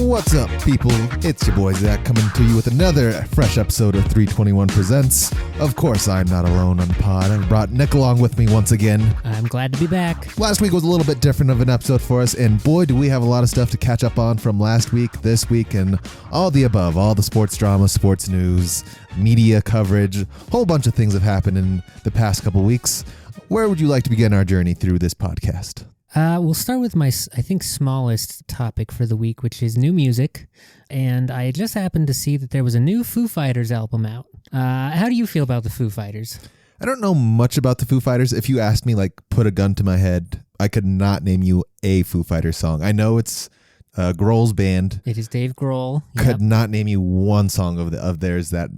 What's up, people? It's your boy Zach coming to you with another fresh episode of 321 Presents. Of course, I'm not alone on the pod. I brought Nick along with me once again. I'm glad to be back. Last week was a little bit different of an episode for us, and boy, do we have a lot of stuff to catch up on from last week, this week, and all the above. All the sports drama, sports news, media coverage, a whole bunch of things have happened in the past couple weeks. Where would you like to begin our journey through this podcast? We'll start with my, I think, smallest topic for the week, which is new music. And I just happened to see that there was a new Foo Fighters album out. How do you feel about the Foo Fighters? I don't know much about the Foo Fighters. If you asked me, put a gun to my head, I could not name you a Foo Fighters song. I know it's Grohl's band. It is Dave Grohl. Could not name you one song of theirs that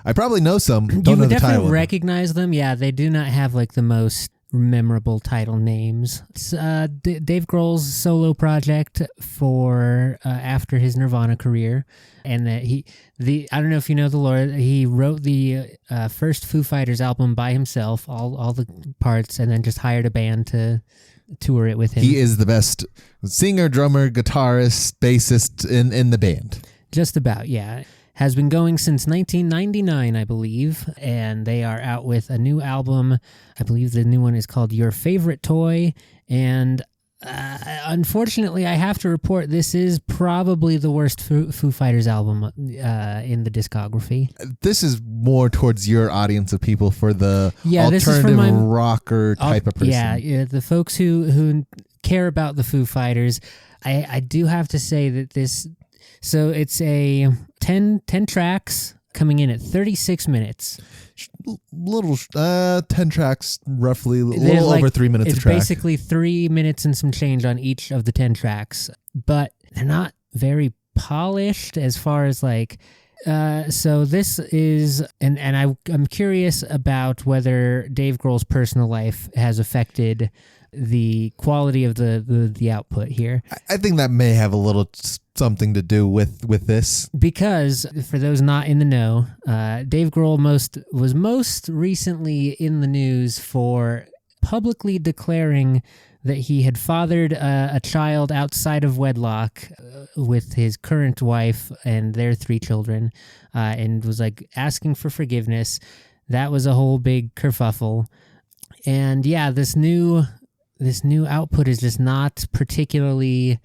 I probably know some. Don't you know would the title. definitely recognize them. Yeah, they do not have the most memorable title names. It's Dave Grohl's solo project for after his Nirvana career, and that I don't know if you know the lore. He wrote the first Foo Fighters album by himself, all the parts, and then just hired a band to tour it with him. He is the best singer, drummer, guitarist, bassist in the band. Just about, yeah. Has been going since 1999, I believe, and they are out with a new album. I believe the new one is called Your Favorite Toy, and unfortunately, I have to report this is probably the worst Foo Fighters album in the discography. This is more towards your audience of people for the alternative rocker type of person. Yeah, the folks who care about the Foo Fighters. I do have to say that this... So it's a 10 tracks coming in at 36 minutes. 10 tracks, roughly, a little over 3 minutes a track. It's basically 3 minutes and some change on each of the 10 tracks. But they're not very polished as far as so this is, and I'm curious about whether Dave Grohl's personal life has affected the quality of the output here. I think that may have a little something to do with this. Because, for those not in the know, Dave Grohl was most recently in the news for publicly declaring that he had fathered a child outside of wedlock with his current wife and their 3 children, and was asking for forgiveness. That was a whole big kerfuffle. And yeah, this new output is just not particularly...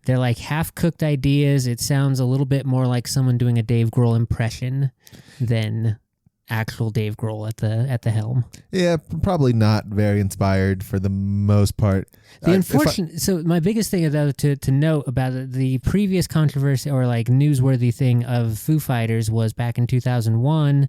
They're half-cooked ideas. It sounds a little bit more like someone doing a Dave Grohl impression than actual Dave Grohl at the helm. Yeah, probably not very inspired for the most part. So my biggest thing though to note about the previous controversy or newsworthy thing of Foo Fighters was back in 2001,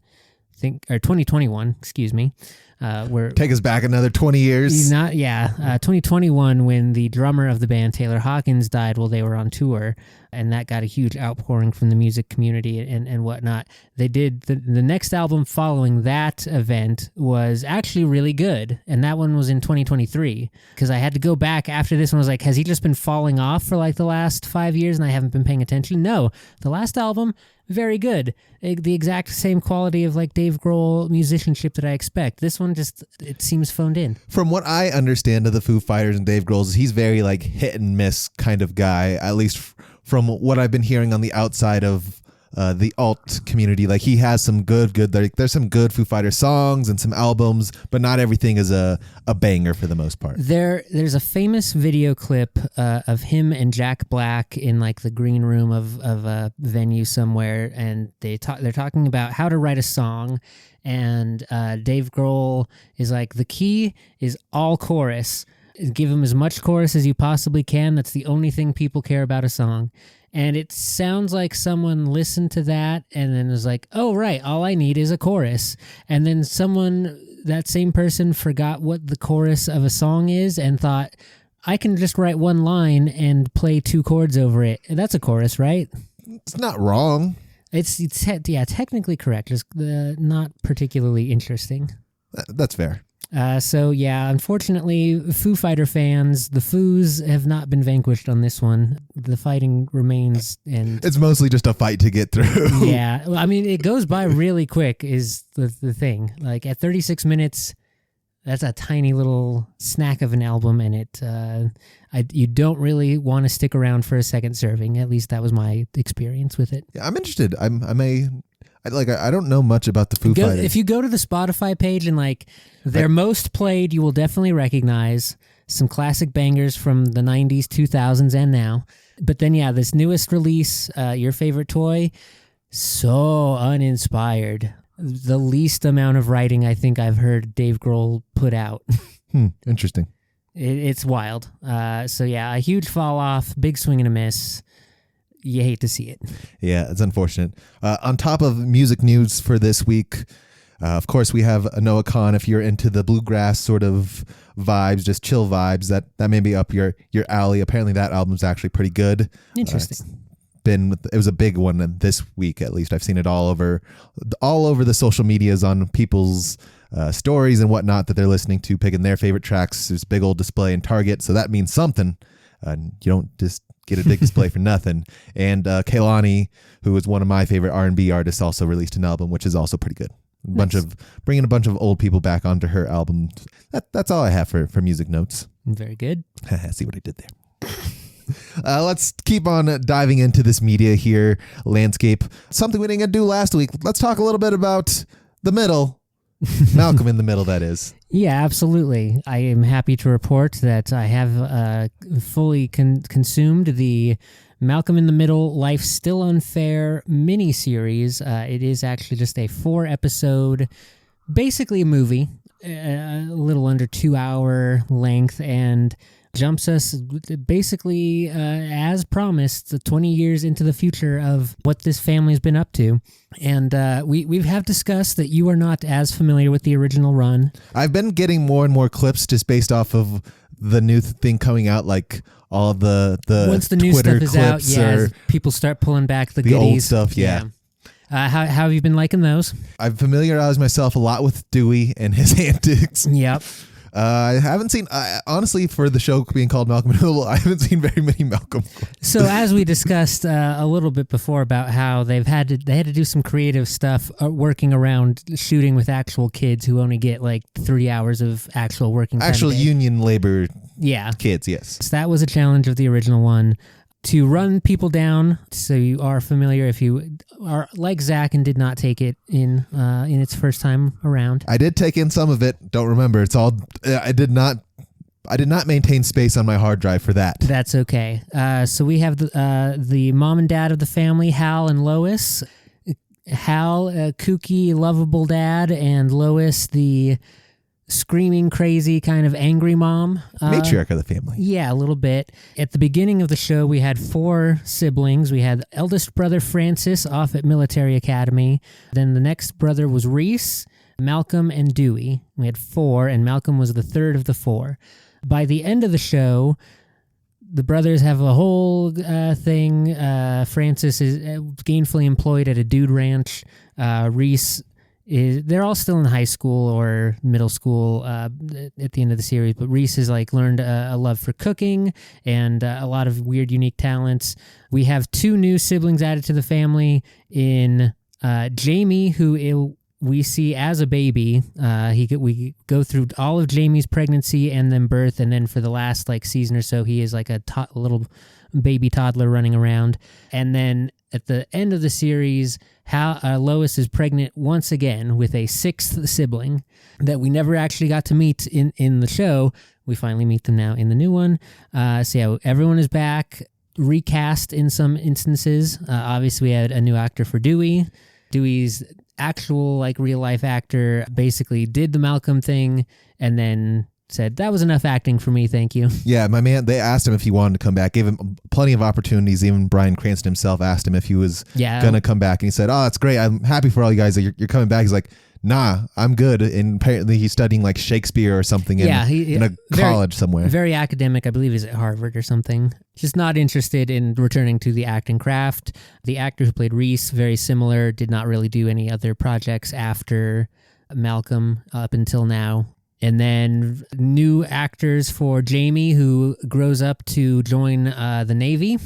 or 2021, excuse me. Take us back another 20 years. 2021 when the drummer of the band, Taylor Hawkins, died while they were on tour, and that got a huge outpouring from the music community and whatnot. They did the next album following that event was actually really good, and that one was in 2023, because I had to go back after this one. I was has he just been falling off for the last 5 years and I haven't been paying attention? No, the last album, very good. The exact same quality of Dave Grohl musicianship that I expect. This one it seems phoned in. From what I understand of the Foo Fighters and Dave Grohl, he's very hit and miss kind of guy, at least from what I've been hearing on the outside of the alt community. He has some good there's some good Foo Fighters songs and some albums, but not everything is a banger for the most part. There's a famous video clip of him and Jack Black in the green room of a venue somewhere, and they're talking about how to write a song, and Dave Grohl is the key is all chorus. Give him as much chorus as you possibly can. That's the only thing people care about a song. And it sounds like someone listened to that and then was oh, right, all I need is a chorus. And then that same person forgot what the chorus of a song is and thought, I can just write one line and play 2 chords over it. That's a chorus, right? It's not wrong. It's technically correct. Just not particularly interesting. That's fair. Unfortunately, Foo Fighter fans, the Foos have not been vanquished on this one. The fighting remains, and it's mostly just a fight to get through. Yeah, it goes by really quick is the thing. At 36 minutes, That's a tiny little snack of an album, and you don't really want to stick around for a second serving. At least that was my experience with it. Yeah, I'm interested. I don't know much about the Foo Fighters. If you go to the Spotify page and like their most played, you will definitely recognize some classic bangers from the 90s, 2000s, and now. But then, yeah, this newest release, Your Favorite Toy, so uninspired. The least amount of writing I think I've heard Dave Grohl put out. Interesting. It's wild. So yeah, a huge fall off, big swing and a miss. You hate to see it. Yeah, it's unfortunate. On top of music news for this week, of course, we have a Noah Khan. If you're into the bluegrass sort of vibes, just chill vibes, that may be up your alley. Apparently, that album's actually pretty good. Interesting. It was a big one this week, at least. I've seen it all over the social medias on people's stories and whatnot that they're listening to, picking their favorite tracks. There's a big old display in Target, so that means something. You don't just get a big display for nothing. And Kehlani, who is one of my favorite R&B artists, also released an album, which is also pretty good. Bringing a bunch of old people back onto her album. That's all I have for music notes. Very good. See what I did there. Let's keep on diving into this media here, landscape. Something we didn't get to do last week. Let's talk a little bit about the middle. Malcolm in the Middle, that is. Yeah, absolutely. I am happy to report that I have fully consumed the Malcolm in the Middle, Life Still Unfair miniseries. It is actually just a 4-episode, basically a movie, a little under 2-hour length, and jumps us basically, as promised, 20 years into the future of what this family's been up to. And we have discussed that you are not as familiar with the original run. I've been getting more and more clips just based off of the new thing coming out, like all of the once the Twitter new stuff is out, yeah, people start pulling back the goodies. Old stuff, yeah. How have you been liking those? I've familiarized myself a lot with Dewey and his antics. Yep. I haven't seen, honestly, for the show being called Malcolm in the Middle, I haven't seen very many Malcolm. So as we discussed a little bit before about how they had to do some creative stuff working around shooting with actual kids who only get like 3 hours of actual working time. Actual union labor kids, yes. So that was a challenge of the original one. To run people down, so you are familiar if you are like Zach and did not take it in its first time around. I did take in some of it. Don't remember. It's all. I did not maintain space on my hard drive for that. That's okay. So we have the mom and dad of the family, Hal and Lois. Hal, a kooky, lovable dad, and Lois, the screaming, crazy, kind of angry mom. Matriarch of the family. Yeah, a little bit. At the beginning of the show, we had 4 siblings. We had eldest brother Francis off at military academy. Then the next brother was Reese, Malcolm, and Dewey. We had 4, and Malcolm was the third of the 4. By the end of the show, the brothers have a whole thing. Francis is gainfully employed at a dude ranch. Reese they're all still in high school or middle school at the end of the series, but Reese has like learned a love for cooking and a lot of weird, unique talents. We have 2 new siblings added to the family in Jamie, who we see as a baby. We go through all of Jamie's pregnancy and then birth, and then for the last like season or so, he is like a little baby toddler running around. And then at the end of the series, Lois is pregnant once again with a 6th sibling that we never actually got to meet in the show. We finally meet them now in the new one. So yeah, everyone is back, recast in some instances. Obviously, we had a new actor for Dewey. Dewey's actual like real life actor basically did the Malcolm thing and then said, that was enough acting for me, thank you. Yeah, my man, they asked him if he wanted to come back, gave him plenty of opportunities. Even Bryan Cranston himself asked him if he was going to come back. And he said, oh, that's great. I'm happy for all you guys that you're coming back. He's like, nah, I'm good. And apparently he's studying like Shakespeare or something in a college somewhere. Very academic. I believe he's at Harvard or something. Just not interested in returning to the acting craft. The actor who played Reese, very similar, did not really do any other projects after Malcolm up until now. And then new actors for Jamie, who grows up to join the Navy.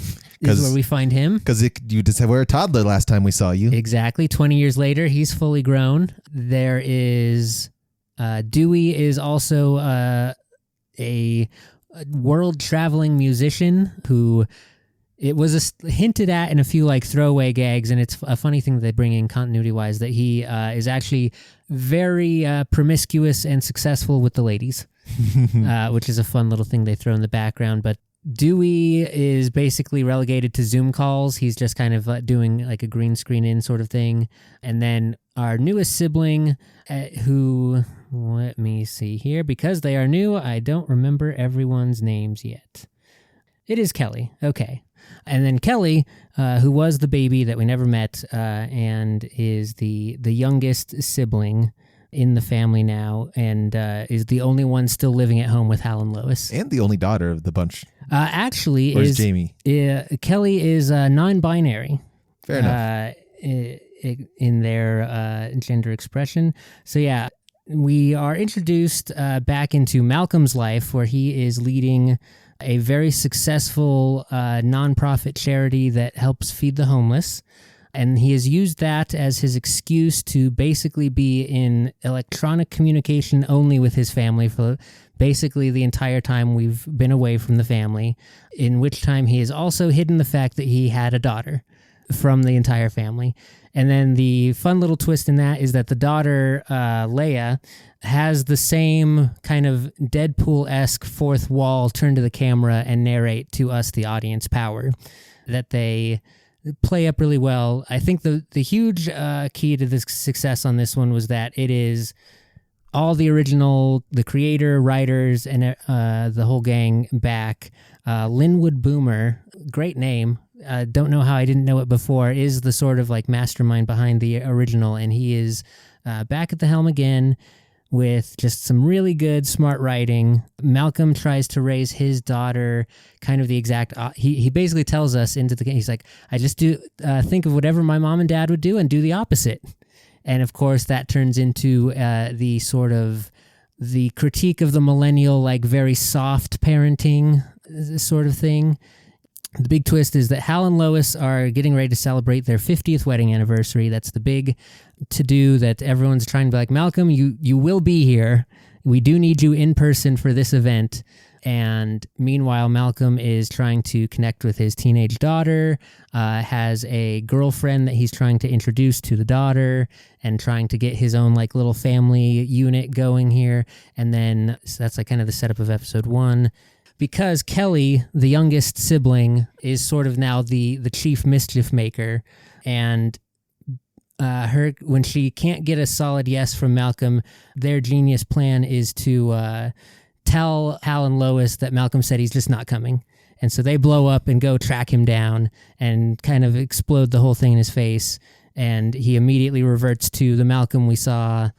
This is where we find him. Because you just were a toddler last time we saw you. Exactly. 20 years later, he's fully grown. There is Dewey is also a world-traveling musician who it was hinted at in a few like throwaway gags, and it's a funny thing that they bring in continuity-wise that he is actually very promiscuous and successful with the ladies, which is a fun little thing they throw in the background. But Dewey is basically relegated to Zoom calls. He's just kind of doing like a green screen in sort of thing. And then our newest sibling, who, let me see here, because they are new, I don't remember everyone's names yet. It is Kelly. Okay. And then Kelly, who was the baby that we never met, and is the youngest sibling in the family now, and is the only one still living at home with Hal and Lois. And the only daughter of the bunch. Actually, Where's Jamie? Kelly is non-binary. Fair enough. In their gender expression. So yeah, we are introduced back into Malcolm's life, where he is leading a very successful nonprofit charity that helps feed the homeless. And he has used that as his excuse to basically be in electronic communication only with his family for basically the entire time we've been away from the family, in which time he has also hidden the fact that he had a daughter from the entire family. And then the fun little twist in that is that the daughter, Leia, has the same kind of Deadpool-esque fourth wall turn to the camera and narrate to us, the audience, power that they play up really well. I think the huge key to the success on this one was that it is all the creator, writers, and the whole gang back. Linwood Boomer, great name. Don't know how I didn't know it before, is the sort of like mastermind behind the original, and he is back at the helm again with just some really good, smart writing. Malcolm tries to raise his daughter kind of the exact... he basically tells us into the game, he's like, I just do think of whatever my mom and dad would do and do the opposite. And of course, that turns into the sort of the critique of the millennial, like very soft parenting sort of thing. The big twist is that Hal and Lois are getting ready to celebrate their 50th wedding anniversary. That's the big to-do that everyone's trying to be like, Malcolm, you will be here. We do need you in person for this event. And meanwhile, Malcolm is trying to connect with his teenage daughter, has a girlfriend that he's trying to introduce to the daughter, and trying to get his own like little family unit going here. And then so that's like kind of the setup of episode 1. Because Kelly, the youngest sibling, is sort of now the chief mischief maker, and when she can't get a solid yes from Malcolm, their genius plan is to tell Hal and Lois that Malcolm said he's just not coming. And so they blow up and go track him down and kind of explode the whole thing in his face. And he immediately reverts to the Malcolm we saw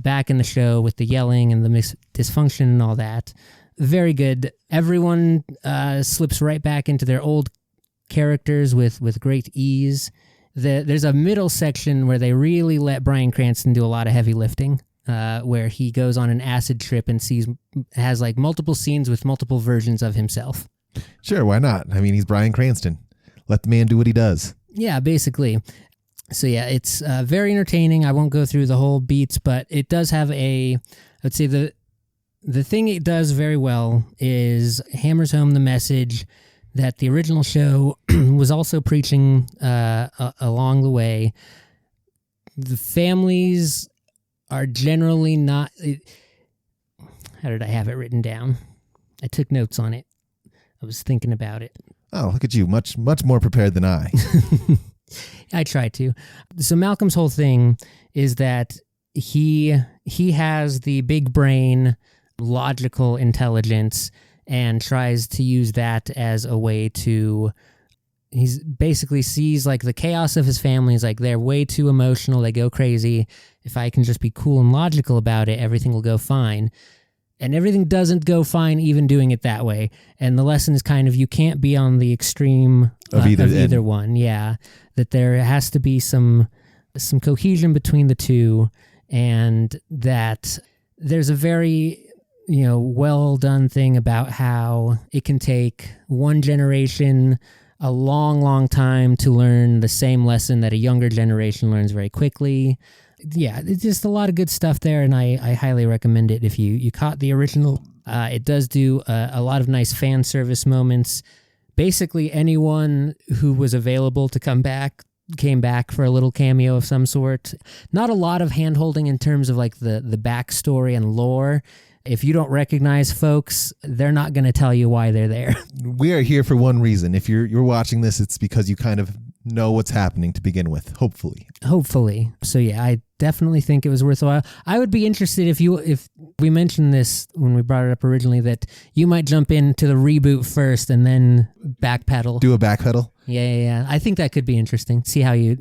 back in the show with the yelling and the dysfunction and all that. Very good. Everyone slips right back into their old characters with great ease. There's a middle section where they really let Bryan Cranston do a lot of heavy lifting, where he goes on an acid trip and has like multiple scenes with multiple versions of himself. Sure, why not? I mean, he's Bryan Cranston. Let the man do what he does. Yeah, basically. So yeah, it's very entertaining. I won't go through the whole beats, but it does have let's say the thing it does very well is hammers home the message that the original show was also preaching along the way. The families are generally not... How did I have it written down? I took notes on it. I was thinking about it. Oh, look at you. Much more prepared than I. I try to. So Malcolm's whole thing is that he has the big brain, logical intelligence, and tries to use that as a way to... He's basically sees like the chaos of his family. He's like, they're way too emotional. They go crazy. If I can just be cool and logical about it, everything will go fine. And everything doesn't go fine even doing it that way. And the lesson is kind of you can't be on the extreme of either one. Yeah, that there has to be some cohesion between the two, and that there's a very well done thing about how it can take one generation a long, long time to learn the same lesson that a younger generation learns very quickly. Yeah, it's just a lot of good stuff there, and I highly recommend it if you caught the original. It does do a lot of nice fan service moments. Basically, anyone who was available to come back came back for a little cameo of some sort. Not a lot of hand-holding in terms of like the backstory and lore. If you don't recognize folks, they're not going to tell you why they're there. We are here for one reason. If you're watching this, it's because you kind of know what's happening to begin with, hopefully. So yeah, I definitely think it was worthwhile. I would be interested if we mentioned this when we brought it up originally, that you might jump into the reboot first and then backpedal. Do a backpedal? Yeah. I think that could be interesting. See how you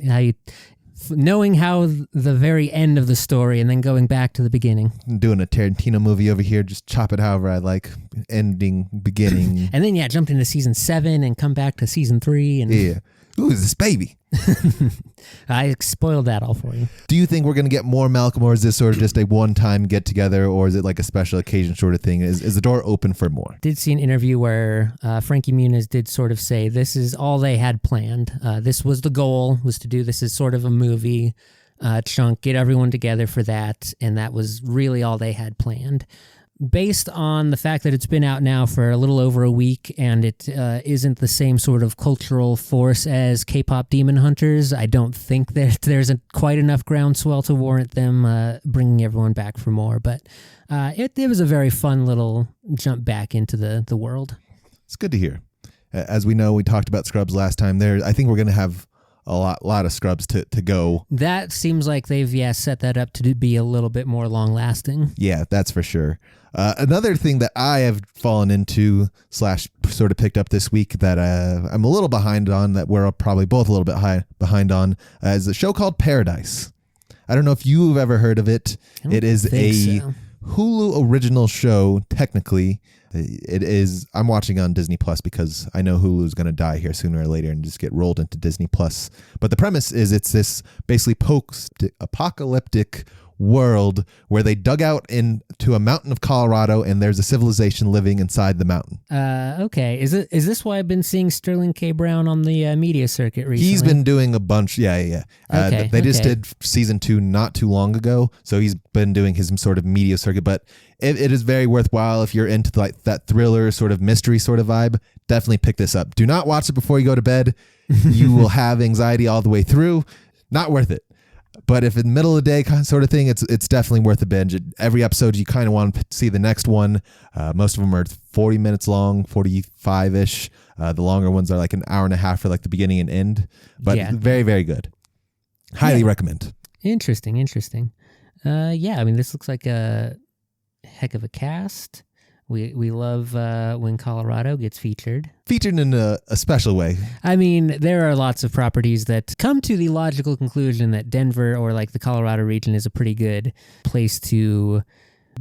knowing how the very end of the story and then going back to the beginning. I'm doing a Tarantino movie over here, just chop it however I like, ending, beginning. And then jump into season 7 and come back to season 3 and yeah. Who is this baby? I spoiled that all for you. Do you think we're going to get more Malcolm, or is this sort of just a one-time get-together, or is it like a special occasion sort of thing? Is the door open for more? Did see an interview where Frankie Muniz did sort of say this is all they had planned. This was the goal, was to do this as sort of a movie chunk, get everyone together for that, and that was really all they had planned. Based on the fact that it's been out now for a little over a week and it isn't the same sort of cultural force as K-pop Demon Hunters, I don't think that there's quite enough groundswell to warrant them bringing everyone back for more. But it was a very fun little jump back into the world. It's good to hear. As we know, we talked about Scrubs last time. I think we're going to have a lot of Scrubs to go. That seems like they've set that up to be a little bit more long lasting. Yeah, that's for sure. Another thing that I have fallen into / sort of picked up this week that I'm a little behind on, that we're probably both a little bit behind on, is a show called Paradise. I don't know if you've ever heard of it. It is a Hulu original show, technically. It is. I'm watching on Disney Plus because I know Hulu is going to die here sooner or later and just get rolled into Disney Plus. But the premise is it's this basically post-apocalyptic world where they dug out into a mountain of Colorado and there's a civilization living inside the mountain. Okay. Is this why I've been seeing Sterling K. Brown on the media circuit recently? He's been doing a bunch. Yeah. They just did season 2 not too long ago, so he's been doing his sort of media circuit. But it is very worthwhile if you're into like that thriller sort of mystery sort of vibe. Definitely pick this up. Do not watch it before you go to bed. You will have anxiety all the way through. Not worth it. But if in the middle of the day sort of thing, it's definitely worth a binge. Every episode, you kind of want to see the next one. Most of them are 40 minutes long, 45-ish. The longer ones are like an hour and a half for like the beginning and end. But very, very good. Highly recommend. Interesting. I mean, this looks like a heck of a cast. We love when Colorado gets featured. Featured in a special way. I mean, there are lots of properties that come to the logical conclusion that Denver or like the Colorado region is a pretty good place to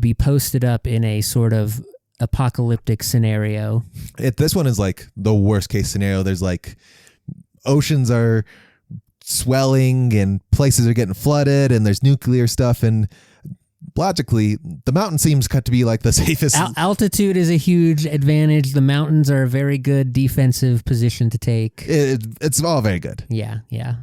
be posted up in a sort of apocalyptic scenario. This one is like the worst case scenario. There's like oceans are swelling and places are getting flooded and there's nuclear stuff, and logically, the mountain seems to be like the safest. Altitude is a huge advantage. The mountains are a very good defensive position to take. It's all very good. Yeah.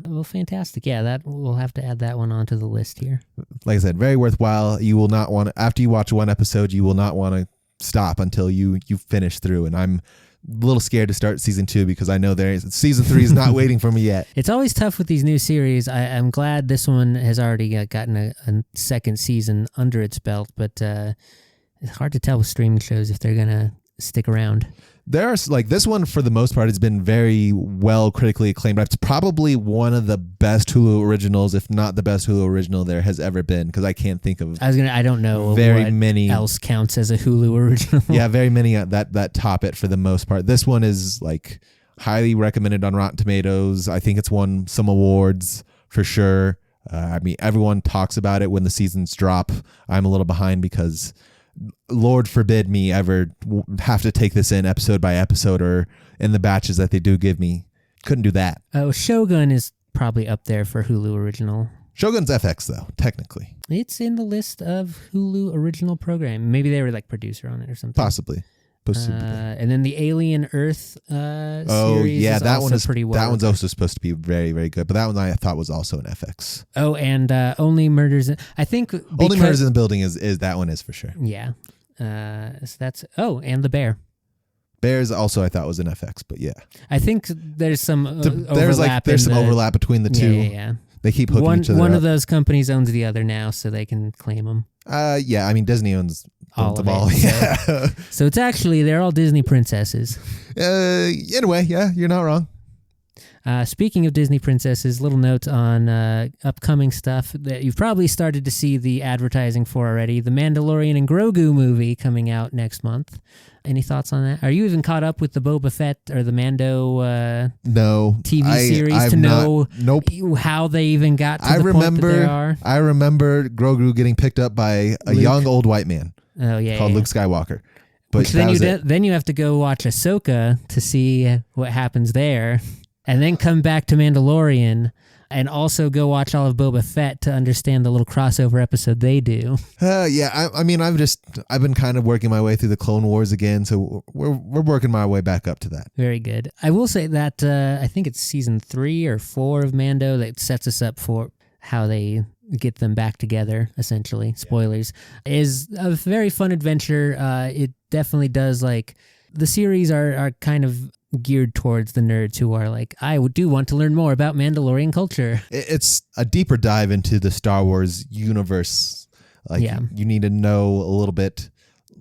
Well, fantastic. Yeah, that we'll have to add that one onto the list here. Like I said, very worthwhile. You will not want to, after you watch one episode, you will not want to stop until you finish through. And I'm a little scared to start season 2 because I know season 3 is not waiting for me yet. It's always tough with these new series. I'm glad this one has already gotten a second season under its belt, but it's hard to tell with streaming shows if they're going to stick around. There are like this one for the most part has been very well critically acclaimed. It's probably one of the best Hulu originals, if not the best Hulu original there has ever been, because I can't think of. I don't know very what many else counts as a Hulu original. Yeah, very many that top it for the most part. This one is like highly recommended on Rotten Tomatoes. I think it's won some awards for sure. I mean, everyone talks about it when the seasons drop. I'm a little behind because Lord forbid me ever have to take this in episode by episode or in the batches that they do give me. Couldn't do that. Oh, Shogun is probably up there for Hulu original. Shogun's FX though, technically. It's in the list of Hulu original program. Maybe they were like producer on it or something. Possibly. Supposed to be good. And then the Alien Earth series yeah, is that also one is pretty well. That one's also supposed to be very, very good. But that one I thought was also an FX. Oh, and Only Murders. I think Only Murders in the Building is that one is for sure. Yeah. So that's and The Bear. Bears also I thought was an FX, but yeah. I think there's some overlap. There's some overlap between the two. Yeah. They keep hooking each other One up. of those companies owns the other now, so they can claim them. Yeah, I mean Disney owns All them of all. it. Yeah. So it's actually they're all Disney princesses. In a way, yeah, you're not wrong. Speaking of Disney princesses, little note on upcoming stuff that you've probably started to see the advertising for already. The Mandalorian and Grogu movie coming out next month. Any thoughts on that? Are you even caught up with the Boba Fett or the Mando no TV series to know how they even got to the point that they are? I remember Grogu getting picked up by a young old white man called Luke Skywalker. But then you have to go watch Ahsoka to see what happens there, and then come back to Mandalorian, and also go watch all of Boba Fett to understand the little crossover episode they do. Yeah, I mean, I've been kind of working my way through the Clone Wars again, so we're working my way back up to that. Very good. I will say that I think it's season 3 or 4 of Mando that sets us up for how they get them back together, essentially. Spoilers. Is a very fun adventure. It definitely does, like, the series are kind of geared towards the nerds who are like, I do want to learn more about Mandalorian culture. It's a deeper dive into the Star Wars universe. Like, you need to know a little bit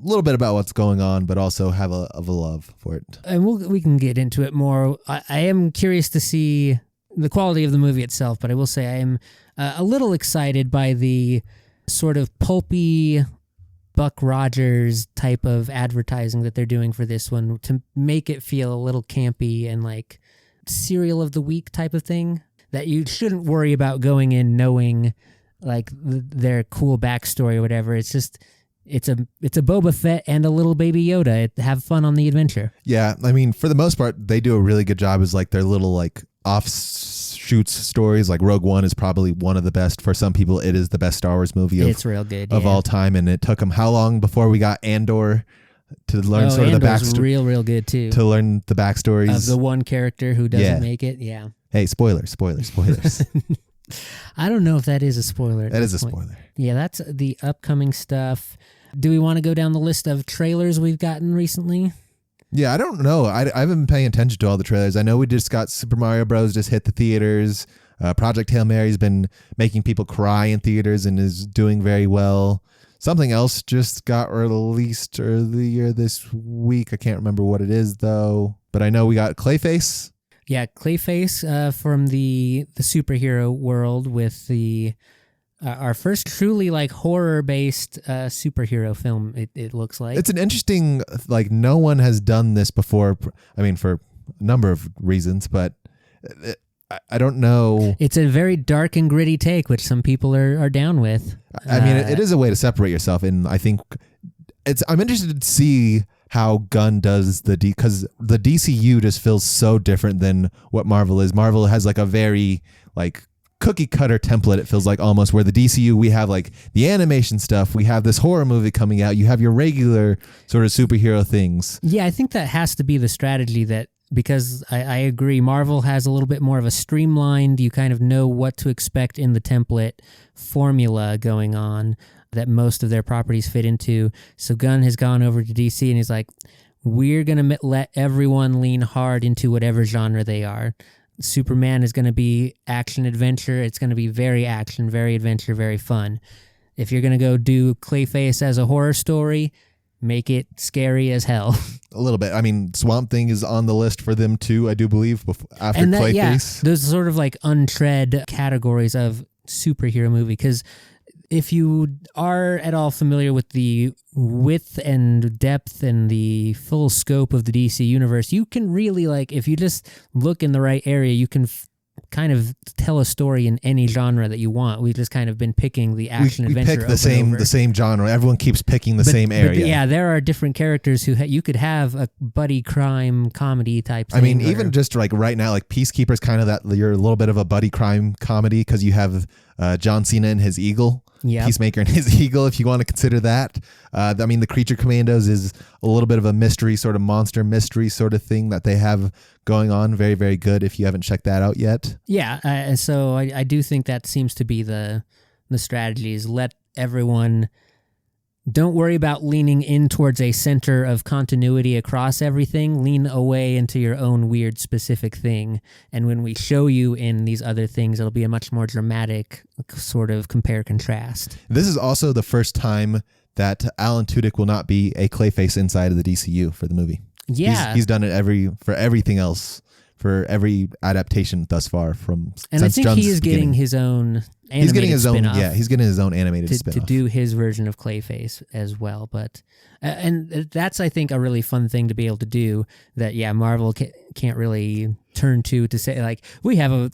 about what's going on, but also have a love for it. And we can get into it more. I am curious to see the quality of the movie itself, but I will say I am a little excited by the sort of pulpy Buck Rogers type of advertising that they're doing for this one to make it feel a little campy and like cereal of the week type of thing, that you shouldn't worry about going in knowing like their cool backstory or whatever. It's just it's a Boba Fett and a little baby Yoda. Have fun on the adventure. Yeah, I mean, for the most part, they do a really good job as like their little like offshoots stories. Like Rogue One is probably one of the best. For some people, it is the best Star Wars movie it's real good, of all time. And it took them how long before we got Andor to learn sort of the backstory? Real good too. To learn the backstories of the one character who doesn't make it. Yeah. Hey, spoilers. I don't know if that is a spoiler. That is a spoiler. Yeah, that's the upcoming stuff. Do we want to go down the list of trailers we've gotten recently? Yeah, I don't know. I haven't been paying attention to all the trailers. I know we just got Super Mario Bros. Just hit the theaters. Project Hail Mary's been making people cry in theaters and is doing very well. Something else just got released earlier this week. I can't remember what it is, though. But I know we got Clayface. Yeah, Clayface from the superhero world with the our first truly like horror-based superhero film, it looks like. It's an interesting, like, no one has done this before. I mean, for a number of reasons, but I don't know. It's a very dark and gritty take, which some people are down with. I mean, it is a way to separate yourself, and I think I'm interested to see how Gunn does because the DCU just feels so different than what Marvel is. Marvel has like a very like cookie cutter template, it feels like, almost, where the DCU, we have like the animation stuff, we have this horror movie coming out, you have your regular sort of superhero things. Yeah, I think that has to be the strategy, that because I agree, Marvel has a little bit more of a streamlined, you kind of know what to expect in the template formula going on that most of their properties fit into. So Gunn has gone over to DC and he's like, we're going to let everyone lean hard into whatever genre they are. Superman is going to be action adventure. It's going to be very action, very adventure, very fun. If you're going to go do Clayface as a horror story, make it scary as hell. A little bit. I mean, Swamp Thing is on the list for them too, I do believe, after Clayface. Yeah, those sort of like untread categories of superhero movie, because if you are at all familiar with the width and depth and the full scope of the DC universe, you can really, like, if you just look in the right area, you can kind of tell a story in any genre that you want. We've just kind of been picking the action adventure. We pick the same genre. Everyone keeps picking the same area. But yeah, there are different characters who you could have a buddy crime comedy type thing. I mean, even just like right now, like Peacekeeper's kind of that, you're a little bit of a buddy crime comedy because you have John Cena and his eagle. Yep. Peacemaker and his eagle, if you want to consider that. I mean, the Creature Commandos is a little bit of a mystery, sort of monster mystery sort of thing that they have going on. Very, very good if you haven't checked that out yet. Yeah, and so I do think that seems to be the strategy is let everyone... Don't worry about leaning in towards a center of continuity across everything. Lean away into your own weird specific thing. And when we show you in these other things, it'll be a much more dramatic sort of compare-contrast. This is also the first time that Alan Tudyk will not be a Clayface inside of the DCU for the movie. Yeah. He's done it for everything else, for every adaptation thus far and I think he is getting his own animated he's getting his own spin-off. Yeah, he's getting his own animated spin-off. To do his version of Clayface as well. But and that's, I think, a really fun thing to be able to do that, Marvel can't really turn to say, like, we have a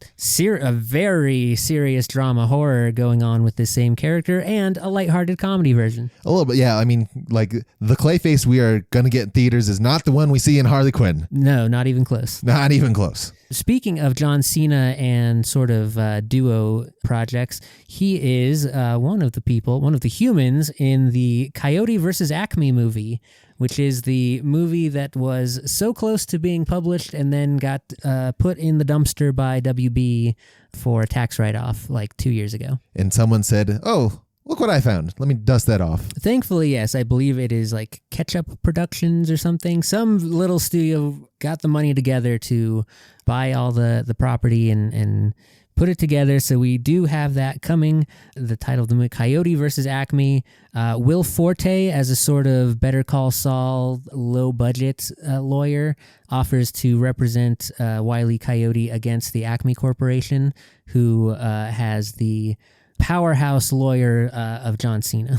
very serious drama horror going on with this same character and a lighthearted comedy version. A little bit, yeah. I mean, like, the Clayface we are going to get in theaters is not the one we see in Harley Quinn. No, not even close. Not even close. Speaking of John Cena and sort of duo projects, he is one of the humans in the Coyote versus Acme movie, which is the movie that was so close to being published and then got put in the dumpster by WB for a tax write-off like 2 years ago. And someone said, "Oh, look what I found. Let me dust that off." Thankfully, yes. I believe it is like Catchup Productions or something. Some little studio got the money together to buy all the property and put it together. So we do have that coming. The title of the movie, Coyote versus Acme. Will Forte, as a sort of Better Call Saul low-budget lawyer, offers to represent Wile E. Coyote against the Acme Corporation, who has the powerhouse lawyer of John Cena.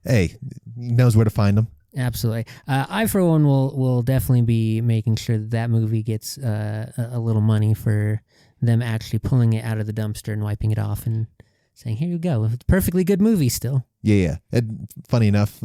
Hey, he knows where to find him. Absolutely. I, for one, will definitely be making sure that movie gets a little money for them actually pulling it out of the dumpster and wiping it off and saying, "Here you go. It's a perfectly good movie still." Yeah. And funny enough,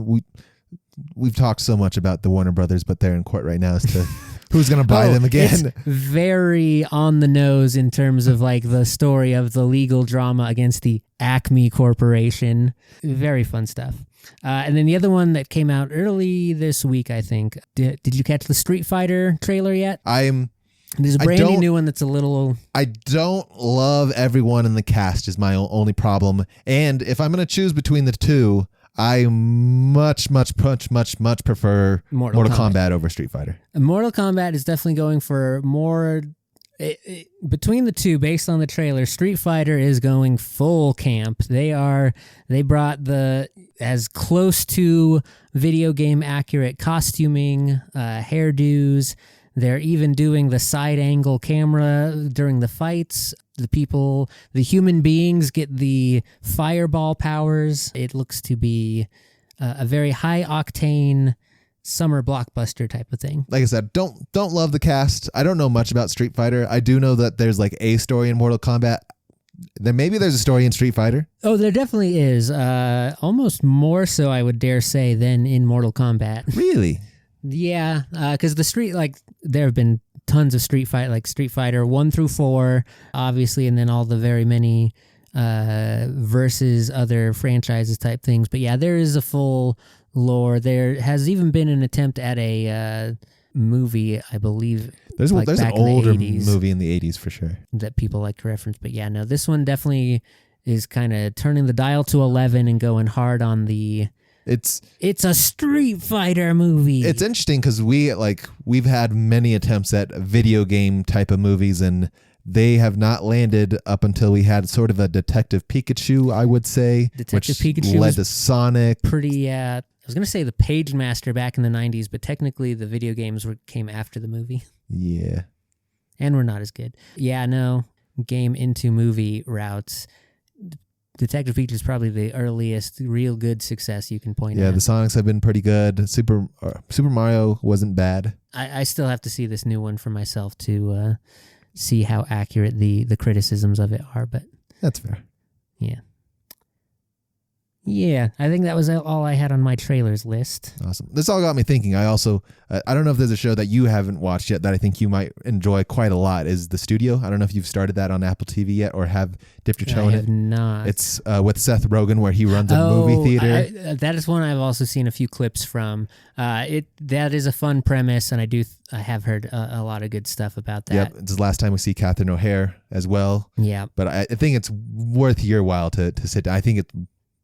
we've talked so much about the Warner Brothers, but they're in court right now as to who's going to buy them again. It's very on the nose in terms of like the story of the legal drama against the Acme Corporation. Very fun stuff. And then the other one that came out early this week, I think. Did you catch the Street Fighter trailer yet? There's a brandy new one that's a little... I don't love everyone in the cast is my only problem. And if I'm going to choose between the two, I much prefer Mortal Kombat over Street Fighter. Mortal Kombat is definitely going for more... between the two, based on the trailer, Street Fighter is going full camp. They brought as close to video game accurate costuming, hairdos. They're even doing the side angle camera during the fights. The human beings get the fireball powers. It looks to be a very high octane summer blockbuster type of thing. Like I said, don't love the cast. I don't know much about Street Fighter. I do know that there's like a story in Mortal Kombat. Then maybe there's a story in Street Fighter. Oh, there definitely is. Almost more so, I would dare say, than in Mortal Kombat. Really? Yeah, because there have been tons of Street Fighter 1 through 4, obviously, and then all the very many versus other franchises type things. But yeah, there is a full lore. There has even been an attempt at a movie, I believe. There's an older movie in the 80s for sure that people like to reference. But yeah, no, this one definitely is kind of turning the dial to 11 and going hard on the... It's a Street Fighter movie. It's interesting because we've had many attempts at video game type of movies, and they have not landed up until we had sort of a Detective Pikachu, I would say, Pikachu led to Sonic. Pretty. I was gonna say the Page Master back in the 90s, but technically the video games came after the movie. Yeah, and were not as good. Yeah, no, game into movie routes. Detective Pikachu is probably the earliest real good success you can point at. Yeah, the Sonics have been pretty good. Super Mario wasn't bad. I still have to see this new one for myself to see how accurate the criticisms of it are, but... That's fair. Yeah. Yeah, I think that was all I had on my trailers list. Awesome. This all got me thinking. I also, I don't know if there's a show that you haven't watched yet that I think you might enjoy quite a lot is The Studio. I don't know if you've started that on Apple TV yet or have dipped your toe in it. I have not. It's with Seth Rogen where he runs a movie theater. That is one I've also seen a few clips from. That is a fun premise, and I have heard a lot of good stuff about that. Yep. It's the last time we see Catherine O'Hare as well. Yeah. But I think it's worth your while to sit down. I think it's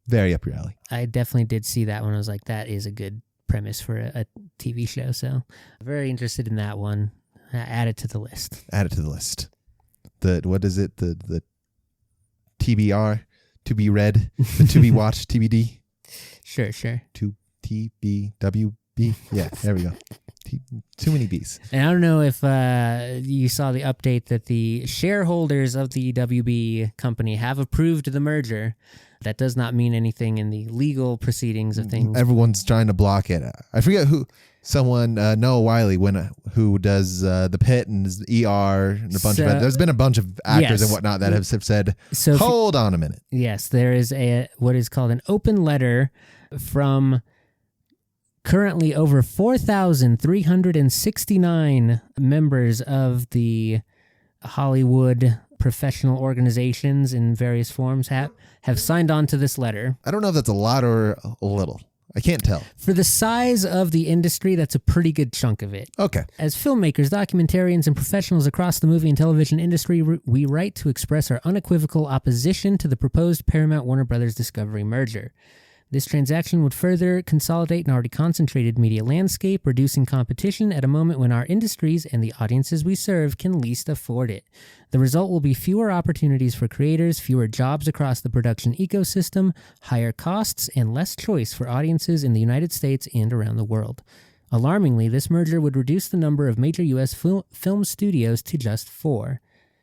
very up your alley. I definitely did see that one. I was like, that is a good premise for a TV show. So very interested in that one. Add it to the list. Add it to the list. What is it? The TBR, to be read, the to be watched, TBD. Sure. To TBWB. Yeah, there we go. Too many B's. And I don't know if you saw the update that the shareholders of the WB company have approved the merger. That does not mean anything in the legal proceedings of things. Everyone's trying to block it. I forget who. Someone, Noah Wiley, who does The Pit and ER and a bunch of. There's been a bunch of actors and whatnot that have said, "Hold on a minute." Yes, there is what is called an open letter from currently over 4,369 members of the Hollywood professional organizations in various forms have signed on to this letter. I don't know if that's a lot or a little. I can't tell. For the size of the industry, that's a pretty good chunk of it. Okay. As filmmakers, documentarians, and professionals across the movie and television industry, we write to express our unequivocal opposition to the proposed Paramount-Warner Brothers Discovery merger. This transaction would further consolidate an already concentrated media landscape, reducing competition at a moment when our industries and the audiences we serve can least afford it. The result will be fewer opportunities for creators, fewer jobs across the production ecosystem, higher costs, and less choice for audiences in the United States and around the world. Alarmingly, this merger would reduce the number of major U.S. film studios to just 4.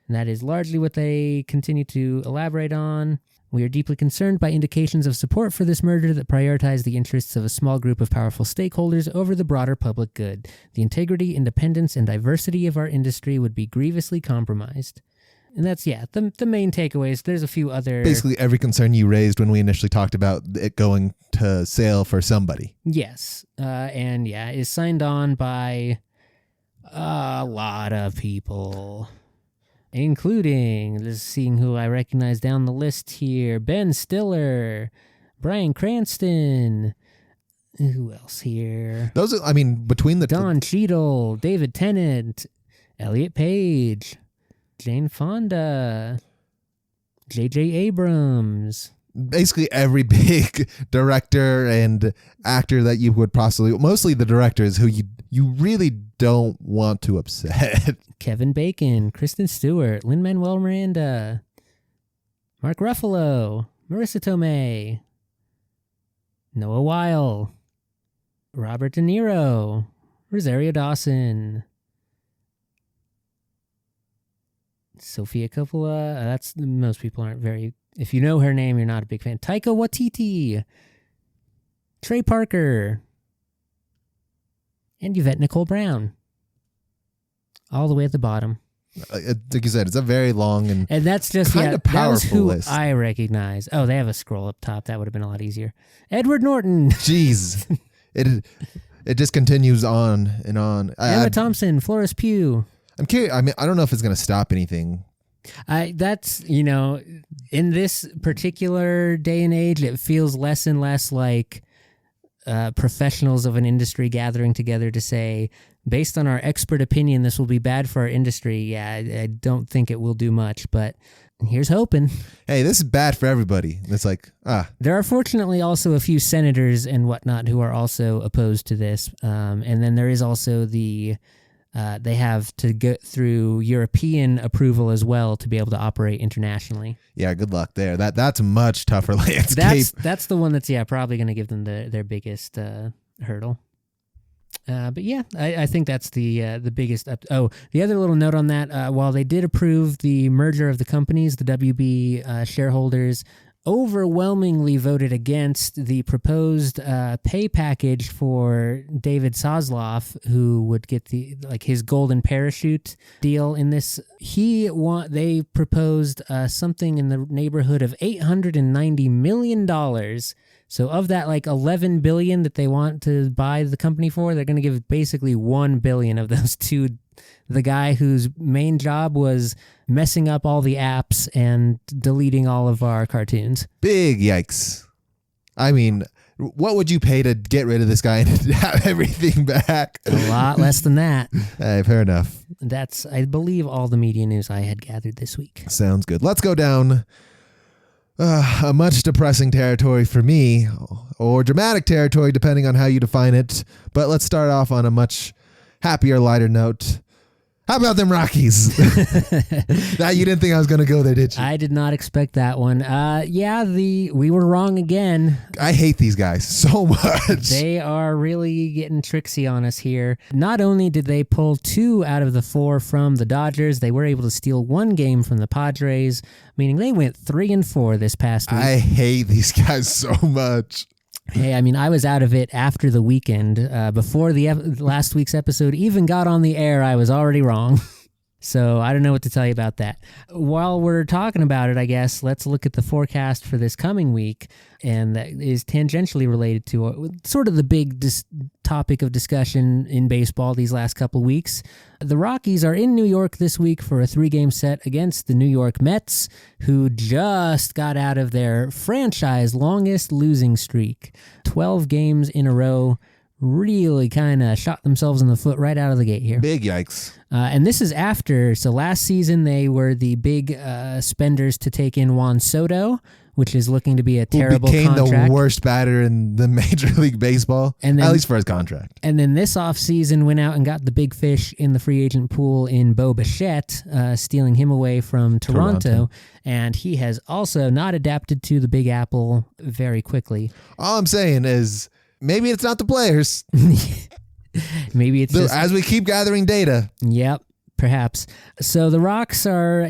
And that is largely what they continue to elaborate on. We are deeply concerned by indications of support for this merger that prioritize the interests of a small group of powerful stakeholders over the broader public good. The integrity, independence, and diversity of our industry would be grievously compromised. And that's, the main takeaways. There's a few other... Basically, every concern you raised when we initially talked about it going to sale for somebody. Yes. Is signed on by a lot of people. Including, just seeing who I recognize down the list here, Ben Stiller, Bryan Cranston, who else here? Those are, between the... Don Cheadle, David Tennant, Elliot Page, Jane Fonda, J.J. Abrams. Basically every big director and actor that you would possibly... Mostly the directors who you really don't want to upset. Kevin Bacon, Kristen Stewart, Lin-Manuel Miranda, Mark Ruffalo, Marissa Tomei, Noah Weil, Robert De Niro, Rosario Dawson, Sofia Coppola. Most people aren't very... If you know her name, you're not a big fan. Taika Waititi, Trey Parker, and Yvette Nicole Brown. All the way at the bottom. Like you said, it's a very long and that's just kind of powerful list. I recognize. Oh, they have a scroll up top. That would have been a lot easier. Edward Norton. Jeez, it just continues on and on. Emma Thompson, Florence Pugh. I'm curious. I don't know if it's going to stop anything. That's in this particular day and age, it feels less and less like professionals of an industry gathering together to say, based on our expert opinion, this will be bad for our industry. Yeah, I don't think it will do much, but here's hoping. Hey, this is bad for everybody. It's like, There are fortunately also a few senators and whatnot who are also opposed to this. And then there is also they have to go through European approval as well to be able to operate internationally. Yeah, good luck there. That's a much tougher landscape. That's the one that's probably going to give them their biggest hurdle. But yeah, I think that's the biggest. The other little note on that, while they did approve the merger of the companies, the WB shareholders overwhelmingly voted against the proposed pay package for David Sosloff, who would get his golden parachute deal in this. They proposed something in the neighborhood of $890 million. So of that like 11 billion that they want to buy the company for, they're going to give basically 1 billion of those to the guy whose main job was messing up all the apps and deleting all of our cartoons. Big yikes. I mean, what would you pay to get rid of this guy and have everything back? A lot less than that. Hey, fair enough. That's, I believe, all the media news I had gathered this week. Sounds good. Let's go down a much depressing territory for me, or dramatic territory, depending on how you define it. But let's start off on a much happier, lighter note. How about them Rockies? Now, you didn't think I was going to go there, did you? I did not expect that one. We were wrong again. I hate these guys so much. They are really getting tricksy on us here. Not only did they pull 2 out of the 4 from the Dodgers, they were able to steal 1 game from the Padres, meaning they went 3-4 this past week. I hate these guys so much. Hey, I mean, I was out of it after the weekend. Before the last week's episode even got on the air, I was already wrong. So I don't know what to tell you about that. While we're talking about it, I guess, let's look at the forecast for this coming week. And that is tangentially related to sort of the big topic of discussion in baseball these last couple weeks. The Rockies are in New York this week for a 3-game set against the New York Mets, who just got out of their franchise longest losing streak. 12 games in a row. Really kind of shot themselves in the foot right out of the gate here. Big yikes. And this is after, so last season they were the big spenders to take in Juan Soto, which is looking to be a terrible contract. Who became the worst batter in the Major League Baseball, at least for his contract. And then this offseason went out and got the big fish in the free agent pool in Bo Bichette, stealing him away from Toronto. And he has also not adapted to the Big Apple very quickly. All I'm saying is, maybe it's not the players. Maybe it's just, as we keep gathering data. Yep, perhaps. So the Rocks are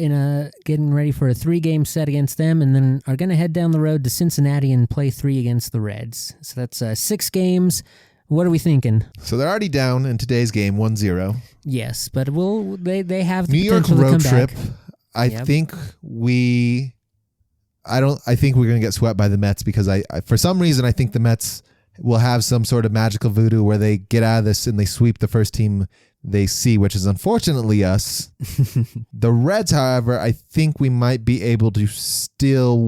getting ready for a 3-game set against them, and then are going to head down the road to Cincinnati and play 3 against the Reds. So that's 6 games. What are we thinking? So they're already down in today's game, 1-0. Yes, but they have the New York potential road to come trip. back. I think we're going to get swept by the Mets, because I for some reason I think the Mets will have some sort of magical voodoo where they get out of this and they sweep the first team they see, which is unfortunately us. The Reds, however, I think we might be able to steal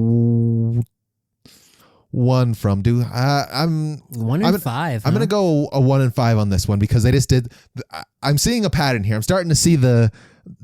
one from. I'm 1-5. I'm going to go a 1-5 on this one, because they just did. I'm seeing a pattern here. I'm starting to see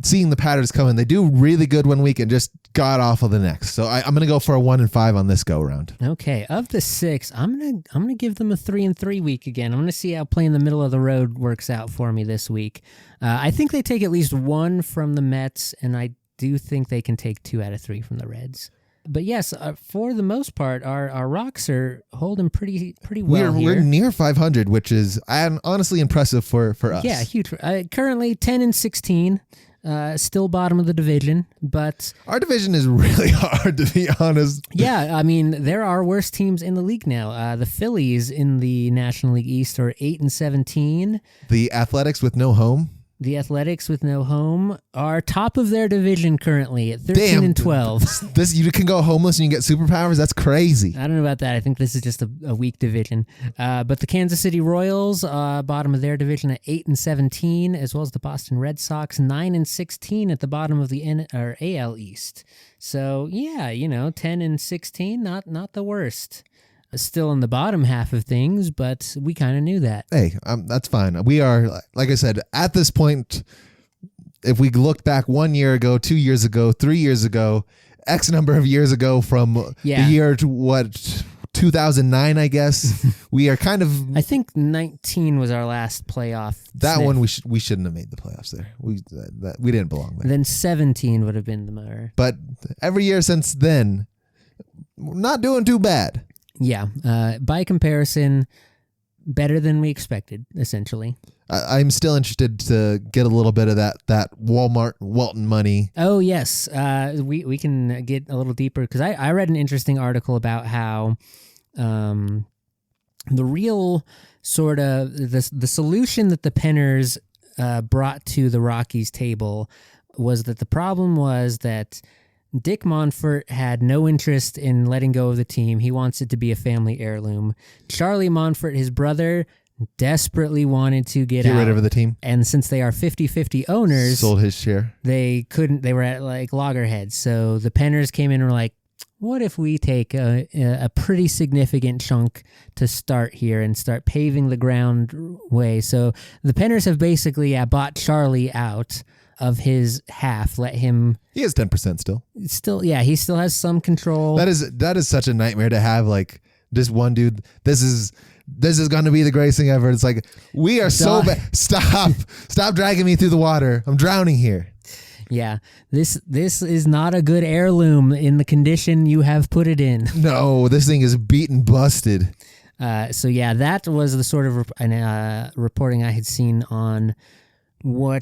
seeing the patterns coming. They do really good one week and just god awful the next. So I'm going to go for a 1-5 on this go round. Okay, of the 6, I'm gonna give them a 3-3 week again. I'm gonna see how playing the middle of the road works out for me this week. I think they take at least 1 from the Mets, and I do think they can take 2 out of 3 from the Reds. But yes, for the most part, our Rocks are holding pretty well here. We're near 500, which is honestly impressive for us. Yeah, huge. Currently 10-16. Still bottom of the division, but our division is really hard, to be honest. Yeah, I mean, there are worse teams in the league now. The Phillies in the National League East are 8-17. The Athletics with no home. The Athletics with no home are top of their division currently at 13-12. This, you can go homeless and you get superpowers? That's crazy. I don't know about that. I think this is just a weak division. But the Kansas City Royals, bottom of their division at 8-17, as well as the Boston Red Sox, 9-16 at the bottom of the AL East. So yeah, 10-16, not the worst. Still in the bottom half of things, but we kind of knew that. Hey, that's fine. We are, like I said, at this point, if we look back 1 year ago, 2 years ago, 3 years ago, X number of years ago from the year to 2009, I guess, we are kind of... I think 19 was our last playoff. That sniff. One, we shouldn't have made the playoffs there. We didn't belong there. Then 17 would have been the more. But every year since then, we're not doing too bad. Yeah, by comparison, better than we expected, essentially. I'm still interested to get a little bit of that Walmart Walton money. Oh, yes. We can get a little deeper, because I read an interesting article about how the real sort of the solution that the Penners brought to the Rockies table was that the problem was that Dick Monfort had no interest in letting go of the team. He wants it to be a family heirloom. Charlie Monfort, his brother, desperately wanted to get rid of the team. And since they are 50-50 owners, sold his share. They couldn't. They were at like loggerheads. So the Penners came in and were like, what if we take a pretty significant chunk to start here and start paving the ground way? So the Penners have basically bought Charlie out of his half. Let him. He has 10% still. He still has some control. That is such a nightmare to have. Like this one dude. This is going to be the greatest thing ever. It's like, we are so bad. Stop dragging me through the water. I'm drowning here. Yeah, this is not a good heirloom in the condition you have put it in. No, this thing is beat and busted. So yeah, that was the sort of reporting I had seen on why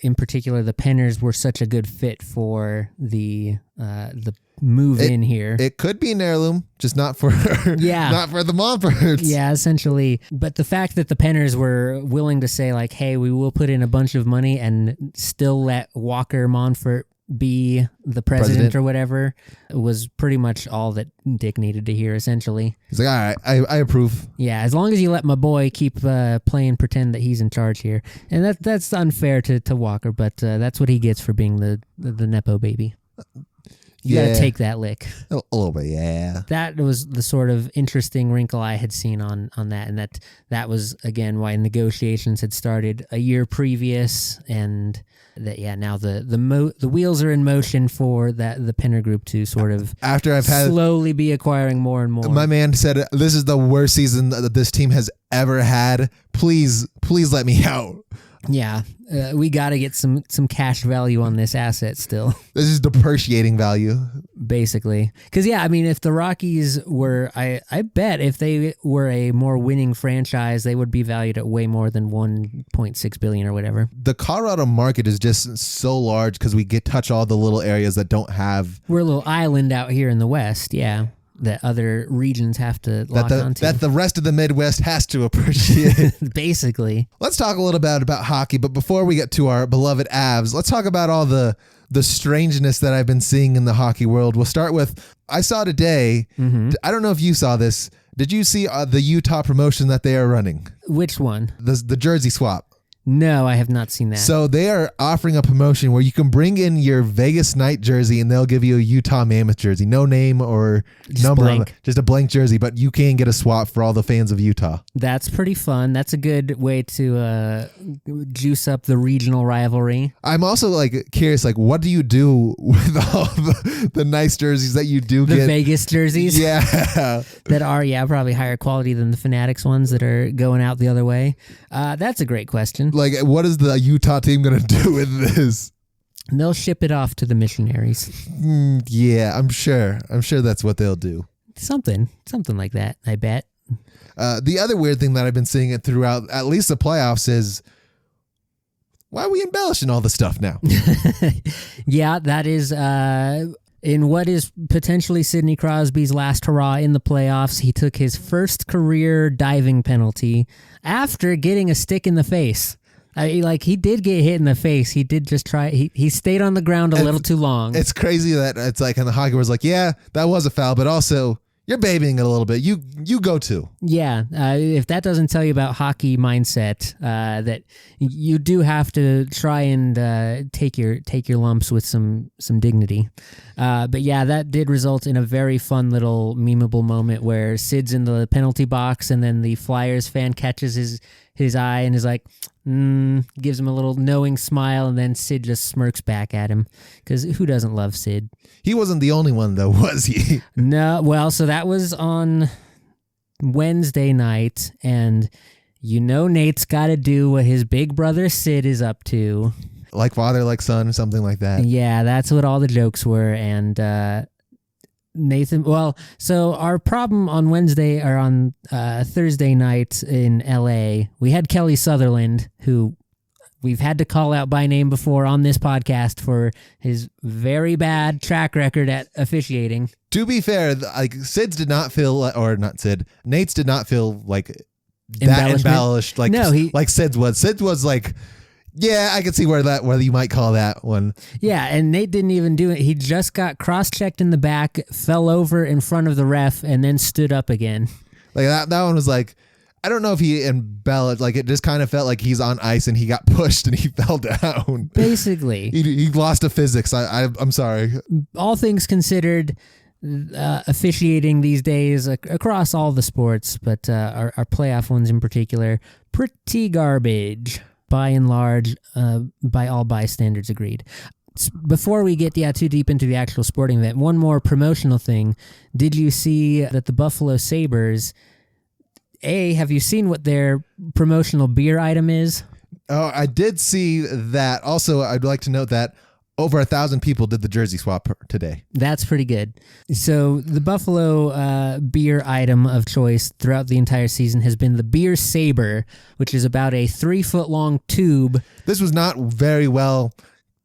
in particular the Penners were such a good fit for the move in here. It could be an heirloom, just not for not for the Monforts. Yeah, essentially. But the fact that the Penners were willing to say like, hey, we will put in a bunch of money and still let Walker Monfort be the president or whatever was pretty much all that Dick needed to hear, essentially. He's like, all right, I approve. Yeah, as long as you let my boy keep playing pretend that he's in charge here. And that's unfair to Walker, but that's what he gets for being the Nepo baby. You got to take that lick. A little bit, yeah. That was the sort of interesting wrinkle I had seen on that, and that was, again, why negotiations had started a year previous, and that, now the wheels are in motion for the Penner Group to sort of after I've had slowly be acquiring more and more. My man said, this is the worst season that this team has ever had. Please let me out. Yeah, we got to get some cash value on this asset still. This is depreciating value. Basically. Because, if the Rockies were, I bet if they were a more winning franchise, they would be valued at way more than $1.6 billion or whatever. The Colorado market is just so large because we touch all the little areas that don't have. We're a little island out here in the West, yeah. That other regions have to lock onto. That the rest of the Midwest has to appreciate. Basically. Let's talk a little bit about hockey, but before we get to our beloved Avs, let's talk about all the strangeness that I've been seeing in the hockey world. We'll start with, I saw today, I don't know if you saw this, did you see the Utah promotion that they are running? Which one? The jersey swap. No, I have not seen that. So they are offering a promotion where you can bring in your Vegas Knight jersey and they'll give you a Utah Mammoth jersey. No name or number on it, just a blank jersey, but you can get a swap for all the fans of Utah. That's pretty fun. That's a good way to juice up the regional rivalry. I'm also curious, what do you do with all the nice jerseys that you do get? The Vegas jerseys? Yeah. That are, probably higher quality than the Fanatics ones that are going out the other way. That's a great question. What is the Utah team going to do with this? They'll ship it off to the missionaries. Yeah, I'm sure. I'm sure that's what they'll do. Something like that, I bet. The other weird thing that I've been seeing it throughout at least the playoffs is, why are we embellishing all the stuff now? Yeah, that is... in what is potentially Sidney Crosby's last hurrah in the playoffs, he took his first career diving penalty after getting a stick in the face. He did get hit in the face. He did just try. He stayed on the ground a little too long. It's crazy that it's and the hockey was yeah, that was a foul, but also you're babying it a little bit. You go too. Yeah. If that doesn't tell you about hockey mindset, that you do have to try and take your lumps with some dignity. But yeah, that did result in a very fun little memeable moment where Sid's in the penalty box and then the Flyers fan catches his eye and is like, gives him a little knowing smile, and then Sid just smirks back at him, because who doesn't love Sid? He wasn't the only one, though, was he? No. Well, so that was on Wednesday night, and Nate's got to do what his big brother Sid is up to. Like father, like son, or something like that. Yeah, that's what all the jokes were, and Nathan, so our problem on Wednesday or on Thursday night in LA, we had Kelly Sutherland, who we've had to call out by name before on this podcast for his very bad track record at officiating. To be fair, Sid's did not feel, or not Sid, Nate's did not feel like that embellished. No, like Sid's was. Sid's was Yeah, I can see whether you might call that one. Yeah, and Nate didn't even do it. He just got cross-checked in the back, fell over in front of the ref, and then stood up again. Like that one was like, I don't know if he embellished. Like it just kind of felt like he's on ice and he got pushed and he fell down. Basically, he lost to physics. I'm sorry. All things considered, officiating these days across all the sports, but our playoff ones in particular, pretty garbage by and large. By all bystanders agreed. Before we get too deep into the actual sporting event, one more promotional thing. Did you see that the Buffalo Sabres? Have you seen what their promotional beer item is? Oh, I did see that. Also, I'd like to note that over 1,000 people did the jersey swap today. That's pretty good. So the Buffalo beer item of choice throughout the entire season has been the Beer Saber, which is about a 3-foot-long tube. This was not very well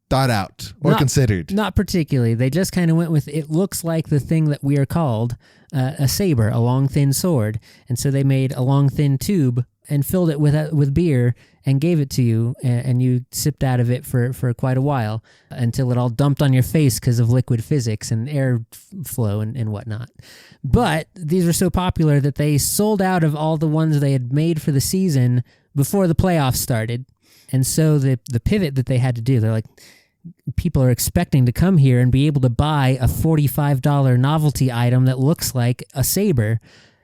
thought out or considered. Not particularly. They just kind of went with, it looks like the thing that we are called, a saber, a long, thin sword. And so they made a long, thin tube and filled it with beer and gave it to you, and you sipped out of it for quite a while until it all dumped on your face because of liquid physics and air flow and whatnot. But these were so popular that they sold out of all the ones they had made for the season before the playoffs started. And so the pivot that they had to do, they're like, people are expecting to come here and be able to buy a $45 novelty item that looks like a saber.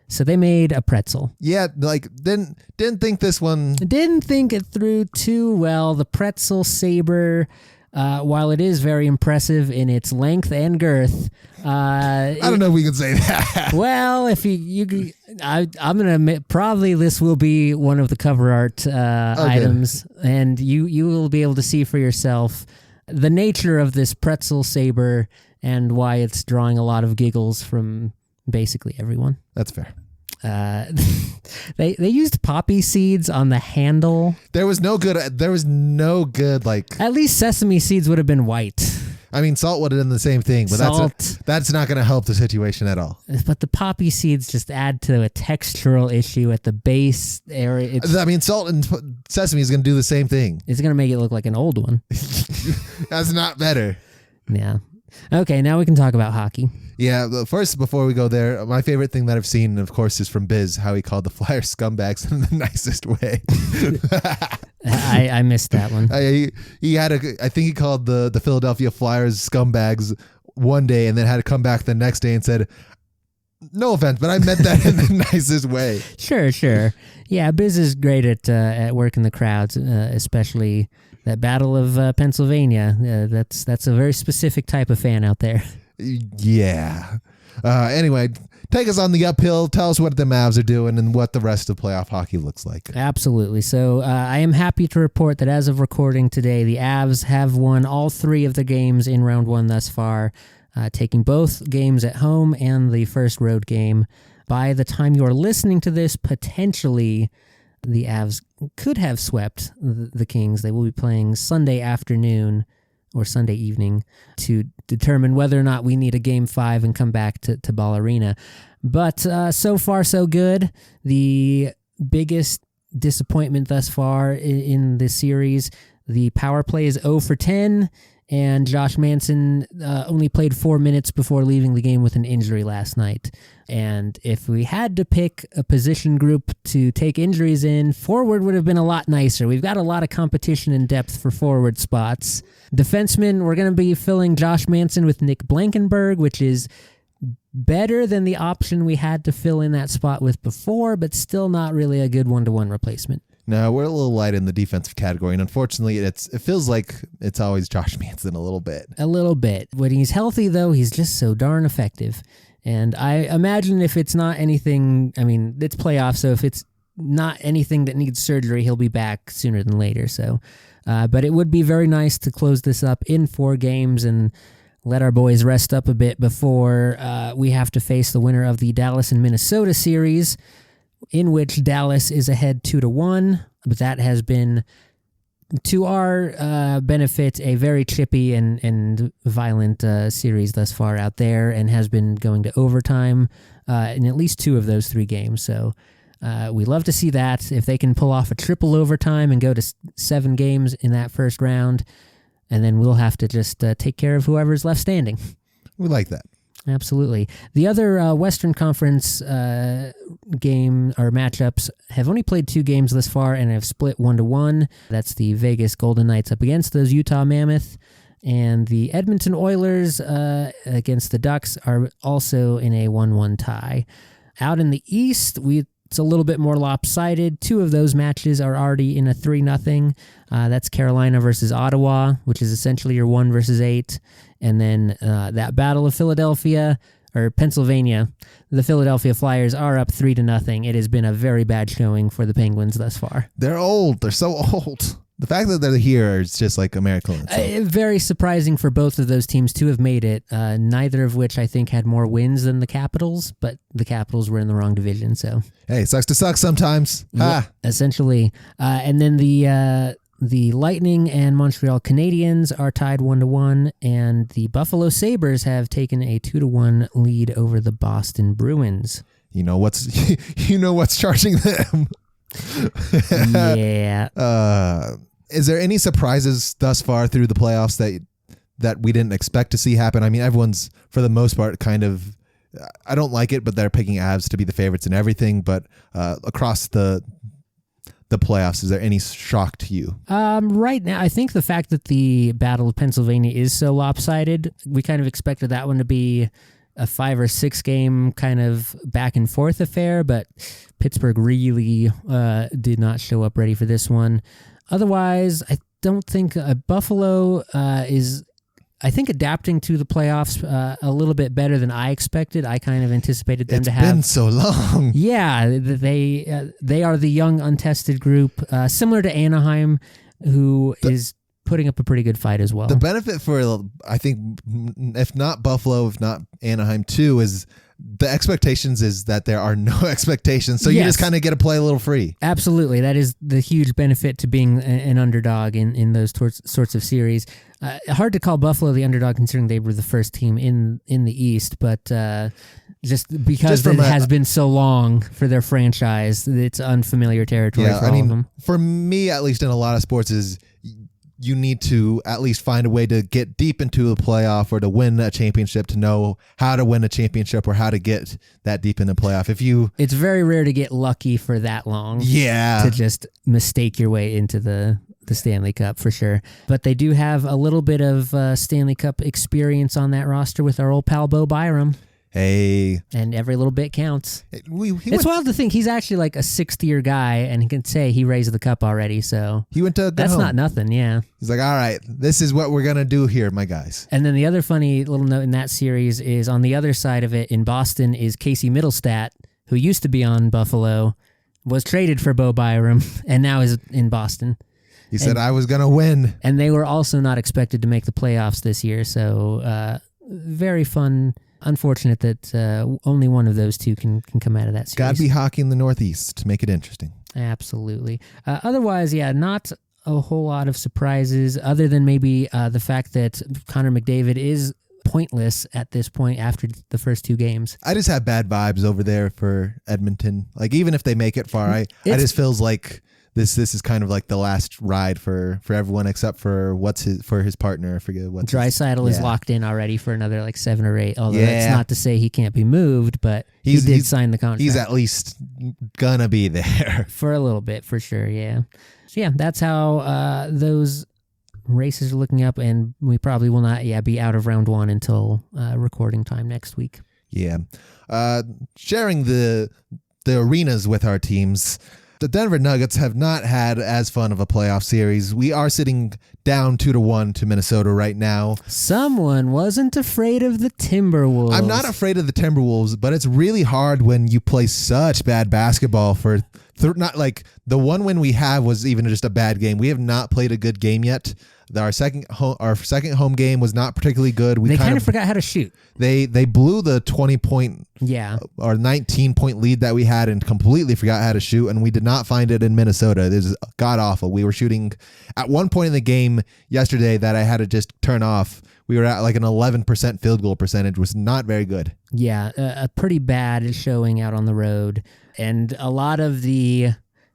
So they made a pretzel. Yeah, like didn't think this one. Didn't think it through too well. The pretzel saber, while it is very impressive in its length and girth, I don't know if we can say that. Well, if I'm gonna admit, probably this will be one of the cover art items, and you will be able to see for yourself the nature of this pretzel saber and why it's drawing a lot of giggles from basically everyone. That's fair. They used poppy seeds on the handle. There was no good like. At least sesame seeds would have been white. I mean, salt would have done the same thing, but that's not going to help the situation at all. But the poppy seeds just add to a textural issue at the base area. I mean, salt and sesame is going to do the same thing. It's going to make it look like an old one. That's not better. Yeah. Okay, now we can talk about hockey. Yeah, first, before we go there, my favorite thing that I've seen, of course, is from Biz, how he called the Flyers scumbags in the nicest way. I missed that one. He had I think he called the Philadelphia Flyers scumbags one day and then had to come back the next day and said, no offense, but I meant that in the nicest way. Sure. Yeah, Biz is great at working the crowds, especially that Battle of Pennsylvania. That's a very specific type of fan out there. Yeah. Anyway, take us on the uphill. Tell us what the Mavs are doing and what the rest of playoff hockey looks like. Absolutely. So I am happy to report that as of recording today, the Avs have won all 3 of the games in round 1 thus far, taking both games at home and the first road game. By the time you are listening to this, potentially the Avs could have swept the Kings. They will be playing Sunday afternoon or Sunday evening to determine whether or not we need a Game 5 and come back to Ball Arena. But so far, so good. The biggest disappointment thus far in this series, the power play is 0 for 10, and Josh Manson only played 4 minutes before leaving the game with an injury last night. And if we had to pick a position group to take injuries in, forward would have been a lot nicer. We've got a lot of competition and depth for forward spots. Defensemen, we're going to be filling Josh Manson with Nick Blankenberg, which is better than the option we had to fill in that spot with before, but still not really a good one-to-one replacement. No, we're a little light in the defensive category, and unfortunately, it feels like it's always Josh Manson a little bit. A little bit. When he's healthy, though, he's just so darn effective. And I imagine if it's not anything, I mean, it's playoffs, so if it's not anything that needs surgery, he'll be back sooner than later. So, but it would be very nice to close this up in 4 games and let our boys rest up a bit before we have to face the winner of the Dallas and Minnesota series, in which Dallas is ahead 2-1, but that has been, to our benefit, a very chippy and violent series thus far out there, and has been going to overtime in at least 2 of those 3 games. So We love to see that. If they can pull off a triple overtime and go to 7 games in that first round, and then we'll have to just take care of whoever's left standing. We like that. Absolutely. The other Western Conference game or matchups have only played 2 games thus far and have split 1-1. That's the Vegas Golden Knights up against those Utah Mammoth. And the Edmonton Oilers against the Ducks are also in a 1-1 tie. Out in the East, it's a little bit more lopsided. 2 of those matches are already in a 3-0. That's Carolina versus Ottawa, which is essentially your 1 versus 8. And then that Battle of Philadelphia, or Pennsylvania, the Philadelphia Flyers are up 3-0. It has been a very bad showing for the Penguins thus far. They're old. They're so old. The fact that they're here is just like a miracle. Very surprising for both of those teams to have made it, neither of which I think had more wins than the Capitals, but the Capitals were in the wrong division. So hey, sucks to suck sometimes. Yeah, essentially. And then the Lightning and Montreal Canadiens are tied 1-1, and the Buffalo Sabres have taken a 2-1 lead over the Boston Bruins. You know what's charging them? Yeah. Is there any surprises thus far through the playoffs that we didn't expect to see happen? I mean, everyone's, for the most part, kind of, I don't like it, but they're picking Avs to be the favorites in everything. But across the playoffs, is there any shock to you? Right now, I think the fact that the Battle of Pennsylvania is so lopsided, we kind of expected that one to be a 5 or 6 game kind of back and forth affair, but Pittsburgh really did not show up ready for this one. Otherwise, I don't think Buffalo is, I think, adapting to the playoffs a little bit better than I expected. I kind of anticipated them to have. It's been so long. Yeah, they are the young, untested group, similar to Anaheim, who is putting up a pretty good fight as well. The benefit for, I think, if not Buffalo, if not Anaheim too, is the expectations is that there are no expectations. So you just kind of get to play a little free. Absolutely. That is the huge benefit to being an underdog in those sorts of series. Hard to call Buffalo the underdog considering they were the first team in the East, but just because it has been so long for their franchise, it's unfamiliar territory for all of them. For me, at least in a lot of sports, is you need to at least find a way to get deep into a playoff or to win a championship to know how to win a championship or how to get that deep in the playoff. It's very rare to get lucky for that long. Yeah. To just mistake your way into the Stanley Cup for sure. But they do have a little bit of Stanley Cup experience on that roster with our old pal Bo Byram. Hey. And every little bit counts. It's wild to think he's actually like a 6th-year guy and he can say he raised the cup already. So he went to a good that's home. Not nothing, yeah. He's like, all right, this is what we're going to do here, my guys. And then the other funny little note in that series is on the other side of it in Boston is Casey Middlestat, who used to be on Buffalo, was traded for Bo Byram, and now is in Boston. He said, I was going to win. And they were also not expected to make the playoffs this year. So very fun. Unfortunate that only one of those two can come out of that series. Got to be hockey in the Northeast to make it interesting. Absolutely. Otherwise, not a whole lot of surprises other than maybe the fact that Connor McDavid is pointless at this point after the first 2 games. I just have bad vibes over there for Edmonton. Like, even if they make it far, I just feels like this is kind of like the last ride for everyone except for his partner. I forget what's Draisaitl is locked in already for another like 7 or 8. Although that's not to say he can't be moved, but he did sign the contract. He's at least gonna be there for a little bit for sure. Yeah. So that's how those races are looking up, and we probably will not be out of round 1 until recording time next week. Yeah. Sharing the arenas with our teams. The Denver Nuggets have not had as fun of a playoff series. We are sitting down 2-1 to Minnesota right now. Someone wasn't afraid of the Timberwolves. I'm not afraid of the Timberwolves, but it's really hard when you play such bad basketball for not like the one win we have was even just a bad game. We have not played a good game yet. Our second home game was not particularly good. They kind of forgot how to shoot. They blew the 20-point or 19-point lead that we had and completely forgot how to shoot, and we did not find it in Minnesota. It was god awful. We were shooting at one point in the game yesterday that I had to just turn off. we were at like an 11% field goal percentage, was not very good. Yeah, a pretty bad showing out on the road. And a lot of the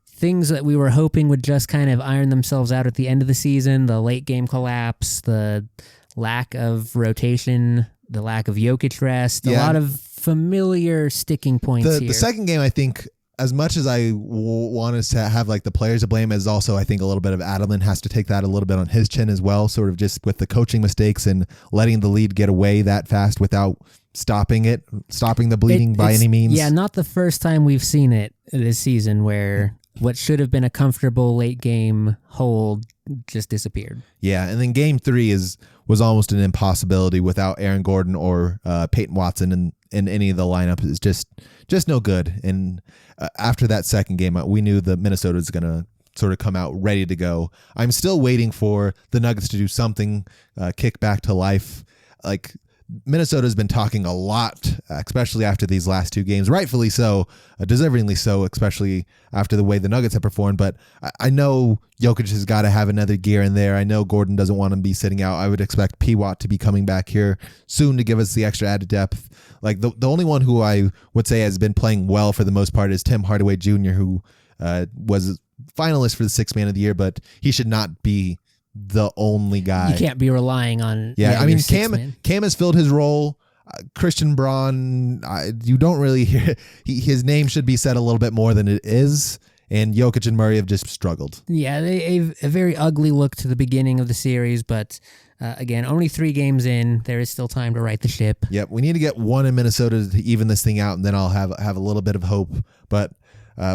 things that we were hoping would just kind of iron themselves out at the end of the season, the late game collapse, the lack of rotation, the lack of Jokic rest, a lot of familiar sticking points here. The second game, I think, as much as I want us to have like the players to blame, is also I think a little bit of Adelman has to take that a little bit on his chin as well, sort of just with the coaching mistakes and letting the lead get away that fast without stopping the bleeding by any means. Yeah, not the first time we've seen it this season where what should have been a comfortable late game hold just disappeared. Yeah, and then game 3 was almost an impossibility without Aaron Gordon or Peyton Watson in any of the lineup. Is just no good. And after that second game, we knew that Minnesota was going to sort of come out ready to go. I'm still waiting for the Nuggets to do something, kick back to life. Like Minnesota's been talking a lot, especially after these last 2 games, rightfully so, deservingly so, especially after the way the Nuggets have performed. But I know Jokic has got to have another gear in there. I know Gordon doesn't want to be sitting out. I would expect P-Watt to be coming back here soon to give us the extra added depth. Like the only one who I would say has been playing well for the most part is Tim Hardaway Jr., who was finalist for the 6th Man of the Year, but he should not be the only guy. You can't be relying on. Yeah, I mean, Cam has filled his role. Christian Braun, you don't really hear his name should be said a little bit more than it is. And Jokic and Murray have just struggled. Yeah, a very ugly look to the beginning of the series, but again, only 3 games in. There is still time to right the ship. Yep, we need to get one in Minnesota to even this thing out, and then I'll have a little bit of hope. But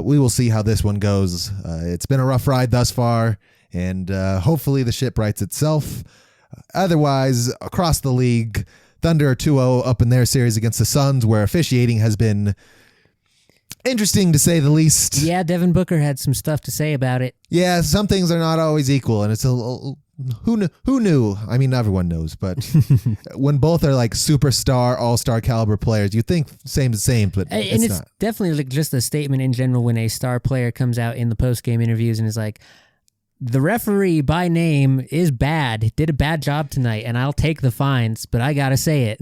we will see how this one goes. It's been a rough ride thus far, and hopefully the ship rights itself. Otherwise, across the league, Thunder are 2-0 up in their series against the Suns, where officiating has been interesting to say the least. Yeah, Devin Booker had some stuff to say about it. Yeah, some things are not always equal, and it's who knew? I mean, everyone knows, but when both are like superstar, all-star caliber players, you think same, but it's not. Definitely like just a statement in general when a star player comes out in the post-game interviews and is like, the referee by name is bad, did a bad job tonight, and I'll take the fines, but I gotta say it.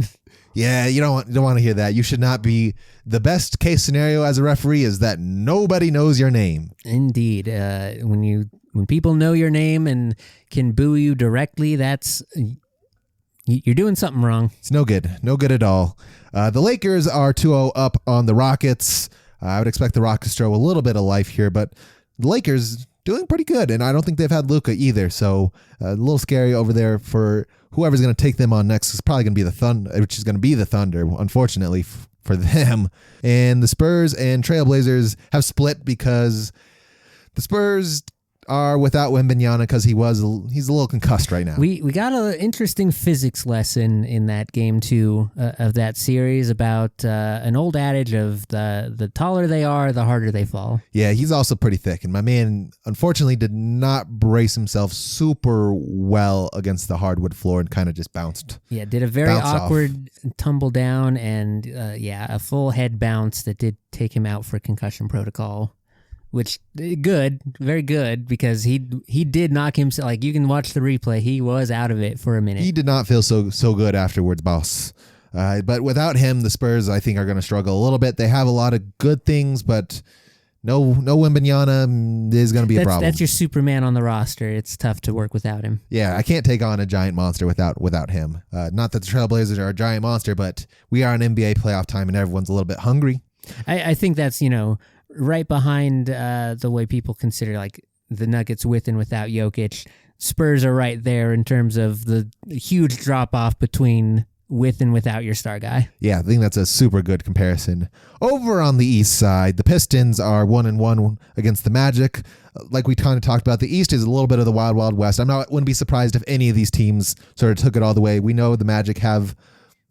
Yeah, you don't want to hear that. You should not be. The best case scenario as a referee is that nobody knows your name. Indeed. When people know your name and can boo you directly, you're doing something wrong. It's no good. No good at all. The Lakers are 2-0 up on the Rockets. I would expect the Rockets to show a little bit of life here, but the Lakers doing pretty good, and I don't think they've had Luka either, so a little scary over there for whoever's going to take them on next. Is probably going to be the Thunder, which is going to be the Thunder, unfortunately for them. And the Spurs and Trailblazers have split because the Spurs are without Wembanyama because he's a little concussed right now. We got an interesting physics lesson in that game 2 of that series about an old adage of the taller they are, the harder they fall. Yeah, he's also pretty thick, and my man unfortunately did not brace himself super well against the hardwood floor and kind of just bounced. Yeah, did a very awkward tumble down and a full head bounce that did take him out for concussion protocol. Which good, very good, because he did knock himself. Like you can watch the replay, he was out of it for a minute. He did not feel so good afterwards, boss. But without him, the Spurs I think are going to struggle a little bit. They have a lot of good things, but no Wembanyama is going to be a problem. That's your Superman on the roster. It's tough to work without him. Yeah, I can't take on a giant monster without him. Not that the Trailblazers are a giant monster, but we are in NBA playoff time, and everyone's a little bit hungry. I think that's right behind the way people consider like the Nuggets with and without Jokic. Spurs are right there in terms of the huge drop off between with and without your star guy. Yeah, I think that's a super good comparison. Over on the East side, the Pistons are 1-1 against the Magic. Like we kind of talked about, the East is a little bit of the wild, wild West. Wouldn't be surprised if any of these teams sort of took it all the way. We know the Magic have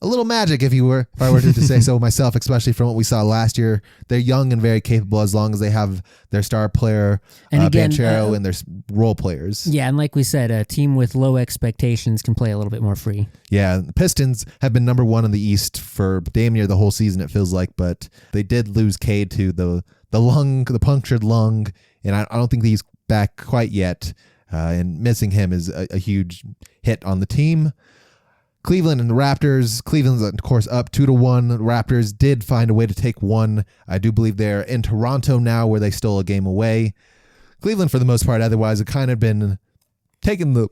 a little magic, if I were to say so myself, especially from what we saw last year. They're young and very capable as long as they have their star player, and again, Banchero, and their role players. Yeah, and like we said, a team with low expectations can play a little bit more free. Yeah, the Pistons have been number 1 in the East for damn near the whole season, it feels like, but they did lose Cade to the punctured lung, and I don't think he's back quite yet, and missing him is a huge hit on the team. Cleveland and the Raptors. Cleveland's, of course, up 2-1. The Raptors did find a way to take one. I do believe they're in Toronto now, where they stole a game away. Cleveland, for the most part, otherwise, have kind of been taking the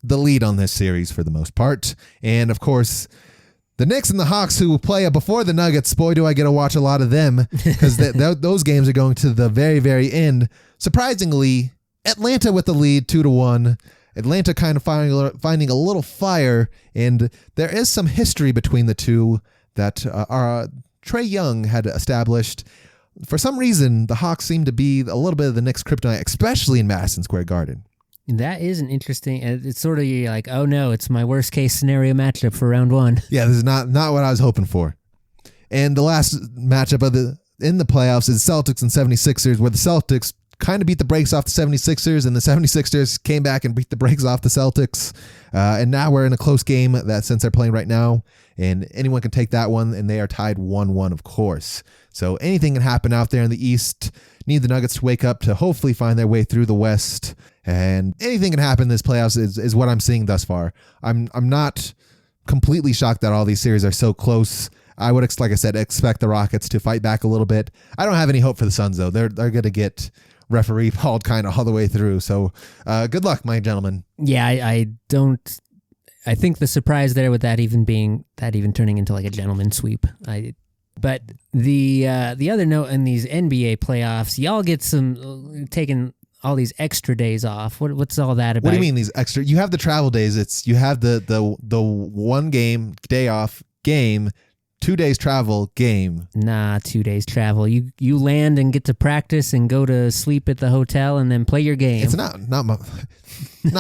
lead on this series for the most part. And, of course, the Knicks and the Hawks, who play before the Nuggets, boy, do I get to watch a lot of them, because those games are going to the very, very end. Surprisingly, Atlanta with the lead, 2-1. Atlanta kind of finding a little fire, and there is some history between the two that Trae Young had established. For some reason, the Hawks seem to be a little bit of the Knicks' kryptonite, especially in Madison Square Garden. That is an interesting. It's sort of like, oh no, it's my worst case scenario matchup for round one. Yeah, this is not what I was hoping for. And the last matchup in the playoffs is Celtics and 76ers, where the Celtics kind of beat the brakes off the 76ers, and the 76ers came back and beat the brakes off the Celtics. And now we're in a close game that since they're playing right now, and anyone can take that one, and they are tied 1-1, of course. So anything can happen out there in the East. Need the Nuggets to wake up to hopefully find their way through the West, and anything can happen in this playoffs is what I'm seeing thus far. I'm not completely shocked that all these series are so close. I would, like I said, expect the Rockets to fight back a little bit. I don't have any hope for the Suns, though. They're going to get referee called kind of all the way through. So good luck, my gentlemen. Yeah, I don't. I think the surprise there with that even turning into like a gentleman's sweep. But the other note in these NBA playoffs, y'all get some taking all these extra days off. What's all that about? What do you mean these extra? You have the travel days. You have the 1 game day off game. 2 days travel game. Nah, 2 days travel. You land and get to practice and go to sleep at the hotel and then play your game. It's not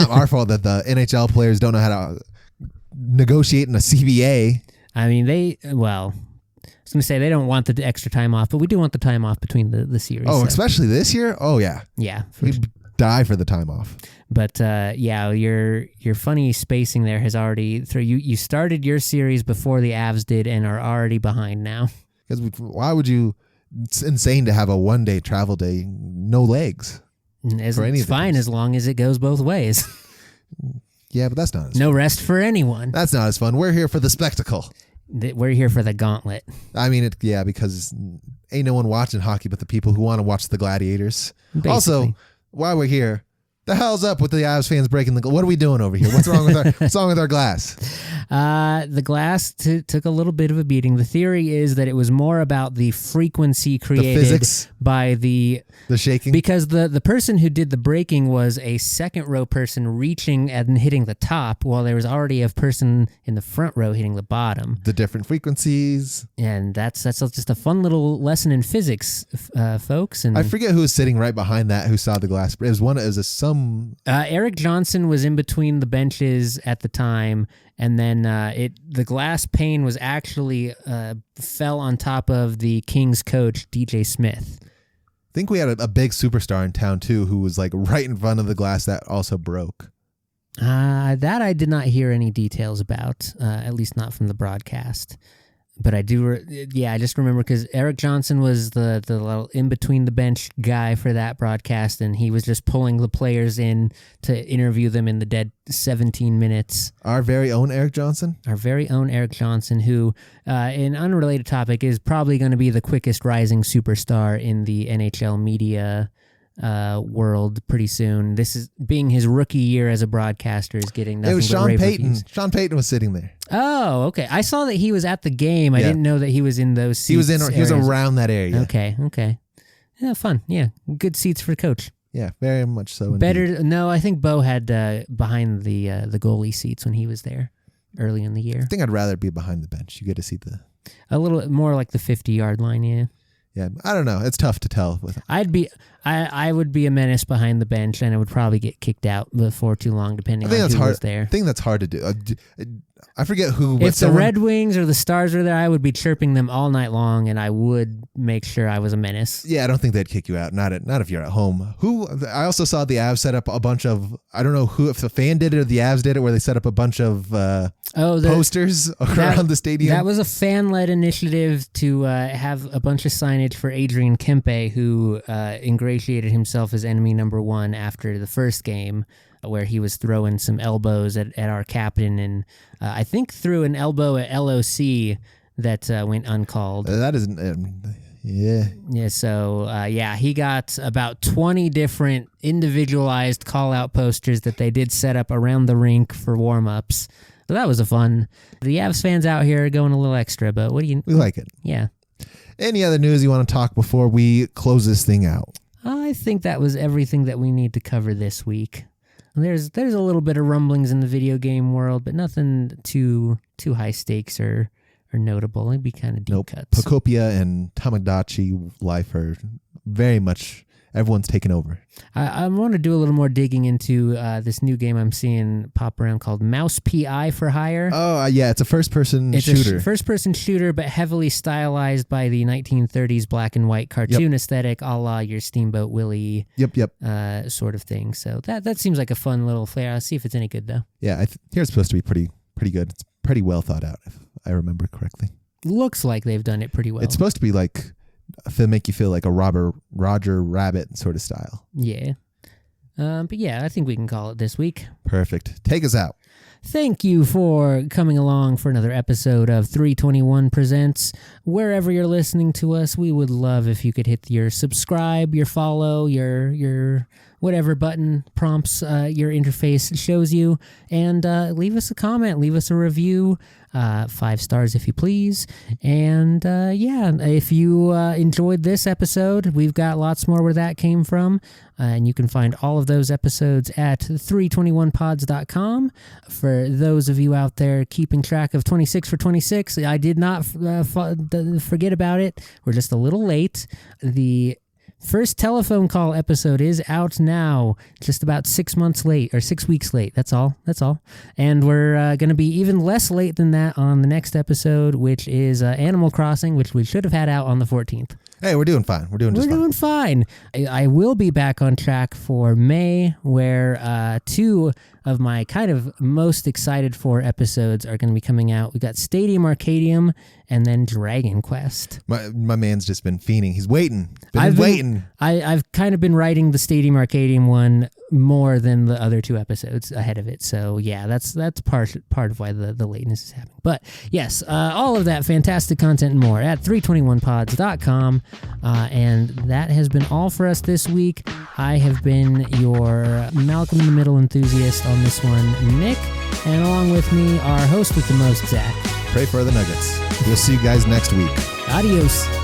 our fault that the NHL players don't know how to negotiate in a CBA. I mean, I was going to say they don't want the extra time off, but we do want the time off between the series. Oh, so. Especially this year? Oh, yeah. Yeah. We die for the time off. But yeah, your funny spacing there has already you started your series before the Avs did and are already behind now. Because why would you? It's insane to have a 1 day travel day, no legs. It's fine as long as it goes both ways. Yeah, but that's not as no fun. rest for anyone. That's not as fun. We're here for the spectacle. We're here for the gauntlet. I mean, because ain't no one watching hockey but the people who want to watch the gladiators. Basically. Also, while we're here, the hell's up with the Avs fans breaking the glass? What are we doing over here? What's wrong with our glass? The glass took a little bit of a beating. The theory is that it was more about the frequency created, the physics, by the shaking. Because the person who did the breaking was a second row person reaching and hitting the top, while there was already a person in the front row hitting the bottom. The different frequencies. And that's just a fun little lesson in physics, folks. And I forget who was sitting right behind that who saw the glass. It was Eric Johnson was in between the benches at the time, and then the glass pane was actually fell on top of the Kings coach, DJ Smith. I think we had a big superstar in town too, who was like right in front of the glass that also broke. That I did not hear any details about, at least not from the broadcast. But I do, I just remember because Eric Johnson was the little in-between the bench guy for that broadcast, and he was just pulling the players in to interview them in the dead 17 minutes. Our very own Eric Johnson? Our very own Eric Johnson, who, in unrelated topic, is probably going to be the quickest rising superstar in the NHL media world pretty soon. This is being his rookie year as a broadcaster is getting nothing. It was Sean Payton. Reviews. Sean Payton was sitting there. Oh, okay. I saw that he was at the game. I didn't know that he was in those seats. He was around that area. Okay. Yeah, fun. Yeah, good seats for coach. Yeah, very much so. Better. Indeed. No, I think Bo had behind the goalie seats when he was there early in the year. I think I'd rather be behind the bench. You get to see a little more like the 50-yard line. Yeah. Yeah, I don't know. It's tough to tell. I would be a menace behind the bench, and I would probably get kicked out before too long, depending on who was there. I think that's hard to do. I forget who. If the Red Wings or the Stars were there, I would be chirping them all night long, and I would make sure I was a menace. Yeah, I don't think they'd kick you out. Not if you're at home. I also saw the Avs set up a bunch of. I don't know if the fan did it or the Avs did it, where they set up a bunch of posters around the stadium. That was a fan-led initiative to have a bunch of signage for Adrian Kempe, who engraved ingratiated himself as enemy number one after the first game, where he was throwing some elbows at our captain, and I think threw an elbow at LOC that went uncalled. That is, yeah. Yeah, so, he got about 20 different individualized call-out posters that they did set up around the rink for warm-ups. So that was a fun. The Avs fans out here are going a little extra, but what do you... We like it. Yeah. Any other news you want to talk before we close this thing out? I think that was everything that we need to cover this week. There's a little bit of rumblings in the video game world, but nothing too high stakes or notable. It'd be kind of deep cuts. Pocopia and Tamagotchi life are very much... Everyone's taken over. I want to do a little more digging into this new game I'm seeing pop around called Mouse PI for Hire. Oh, yeah. It's a first-person shooter. It's a first-person shooter, but heavily stylized by the 1930s black and white cartoon aesthetic, a la your Steamboat Willie sort of thing. So that seems like a fun little flair. I'll see if it's any good, though. Yeah, here's supposed to be pretty good. It's pretty well thought out, if I remember correctly. Looks like they've done it pretty well. It's supposed to be like... make you feel like a Roger Rabbit sort of style. Yeah. But yeah, I think we can call it this week. Perfect. Take us out. Thank you for coming along for another episode of 321 Presents. Wherever you're listening to us, we would love if you could hit your subscribe, your follow, your whatever button prompts your interface shows you, and leave us a comment, leave us a review. 5 stars if you please. And if you enjoyed this episode, we've got lots more where that came from. And you can find all of those episodes at 321pods.com. For those of you out there keeping track of 26 for 26, I did not forget about it. We're just a little late. The first telephone call episode is out now, just about 6 months late, or 6 weeks late. That's all. And we're going to be even less late than that on the next episode, which is Animal Crossing, which we should have had out on the 14th. Hey, we're doing fine. We're doing fine. I will be back on track for May, where 2 of my kind of most excited for episodes are going to be coming out. We got Stadium Arcadium and then Dragon Quest. My man's just been fiending. He's waiting. Waiting. I've kind of been writing the Stadium Arcadium one more than the other 2 episodes ahead of it. So yeah, that's part of why the lateness is happening. But yes, all of that fantastic content and more at 321pods.com. And that has been all for us this week. I have been your Malcolm in the Middle enthusiast on this one, Nick, and along with me, our host with the most, Zach. Pray for the Nuggets. We'll see you guys next week. Adios.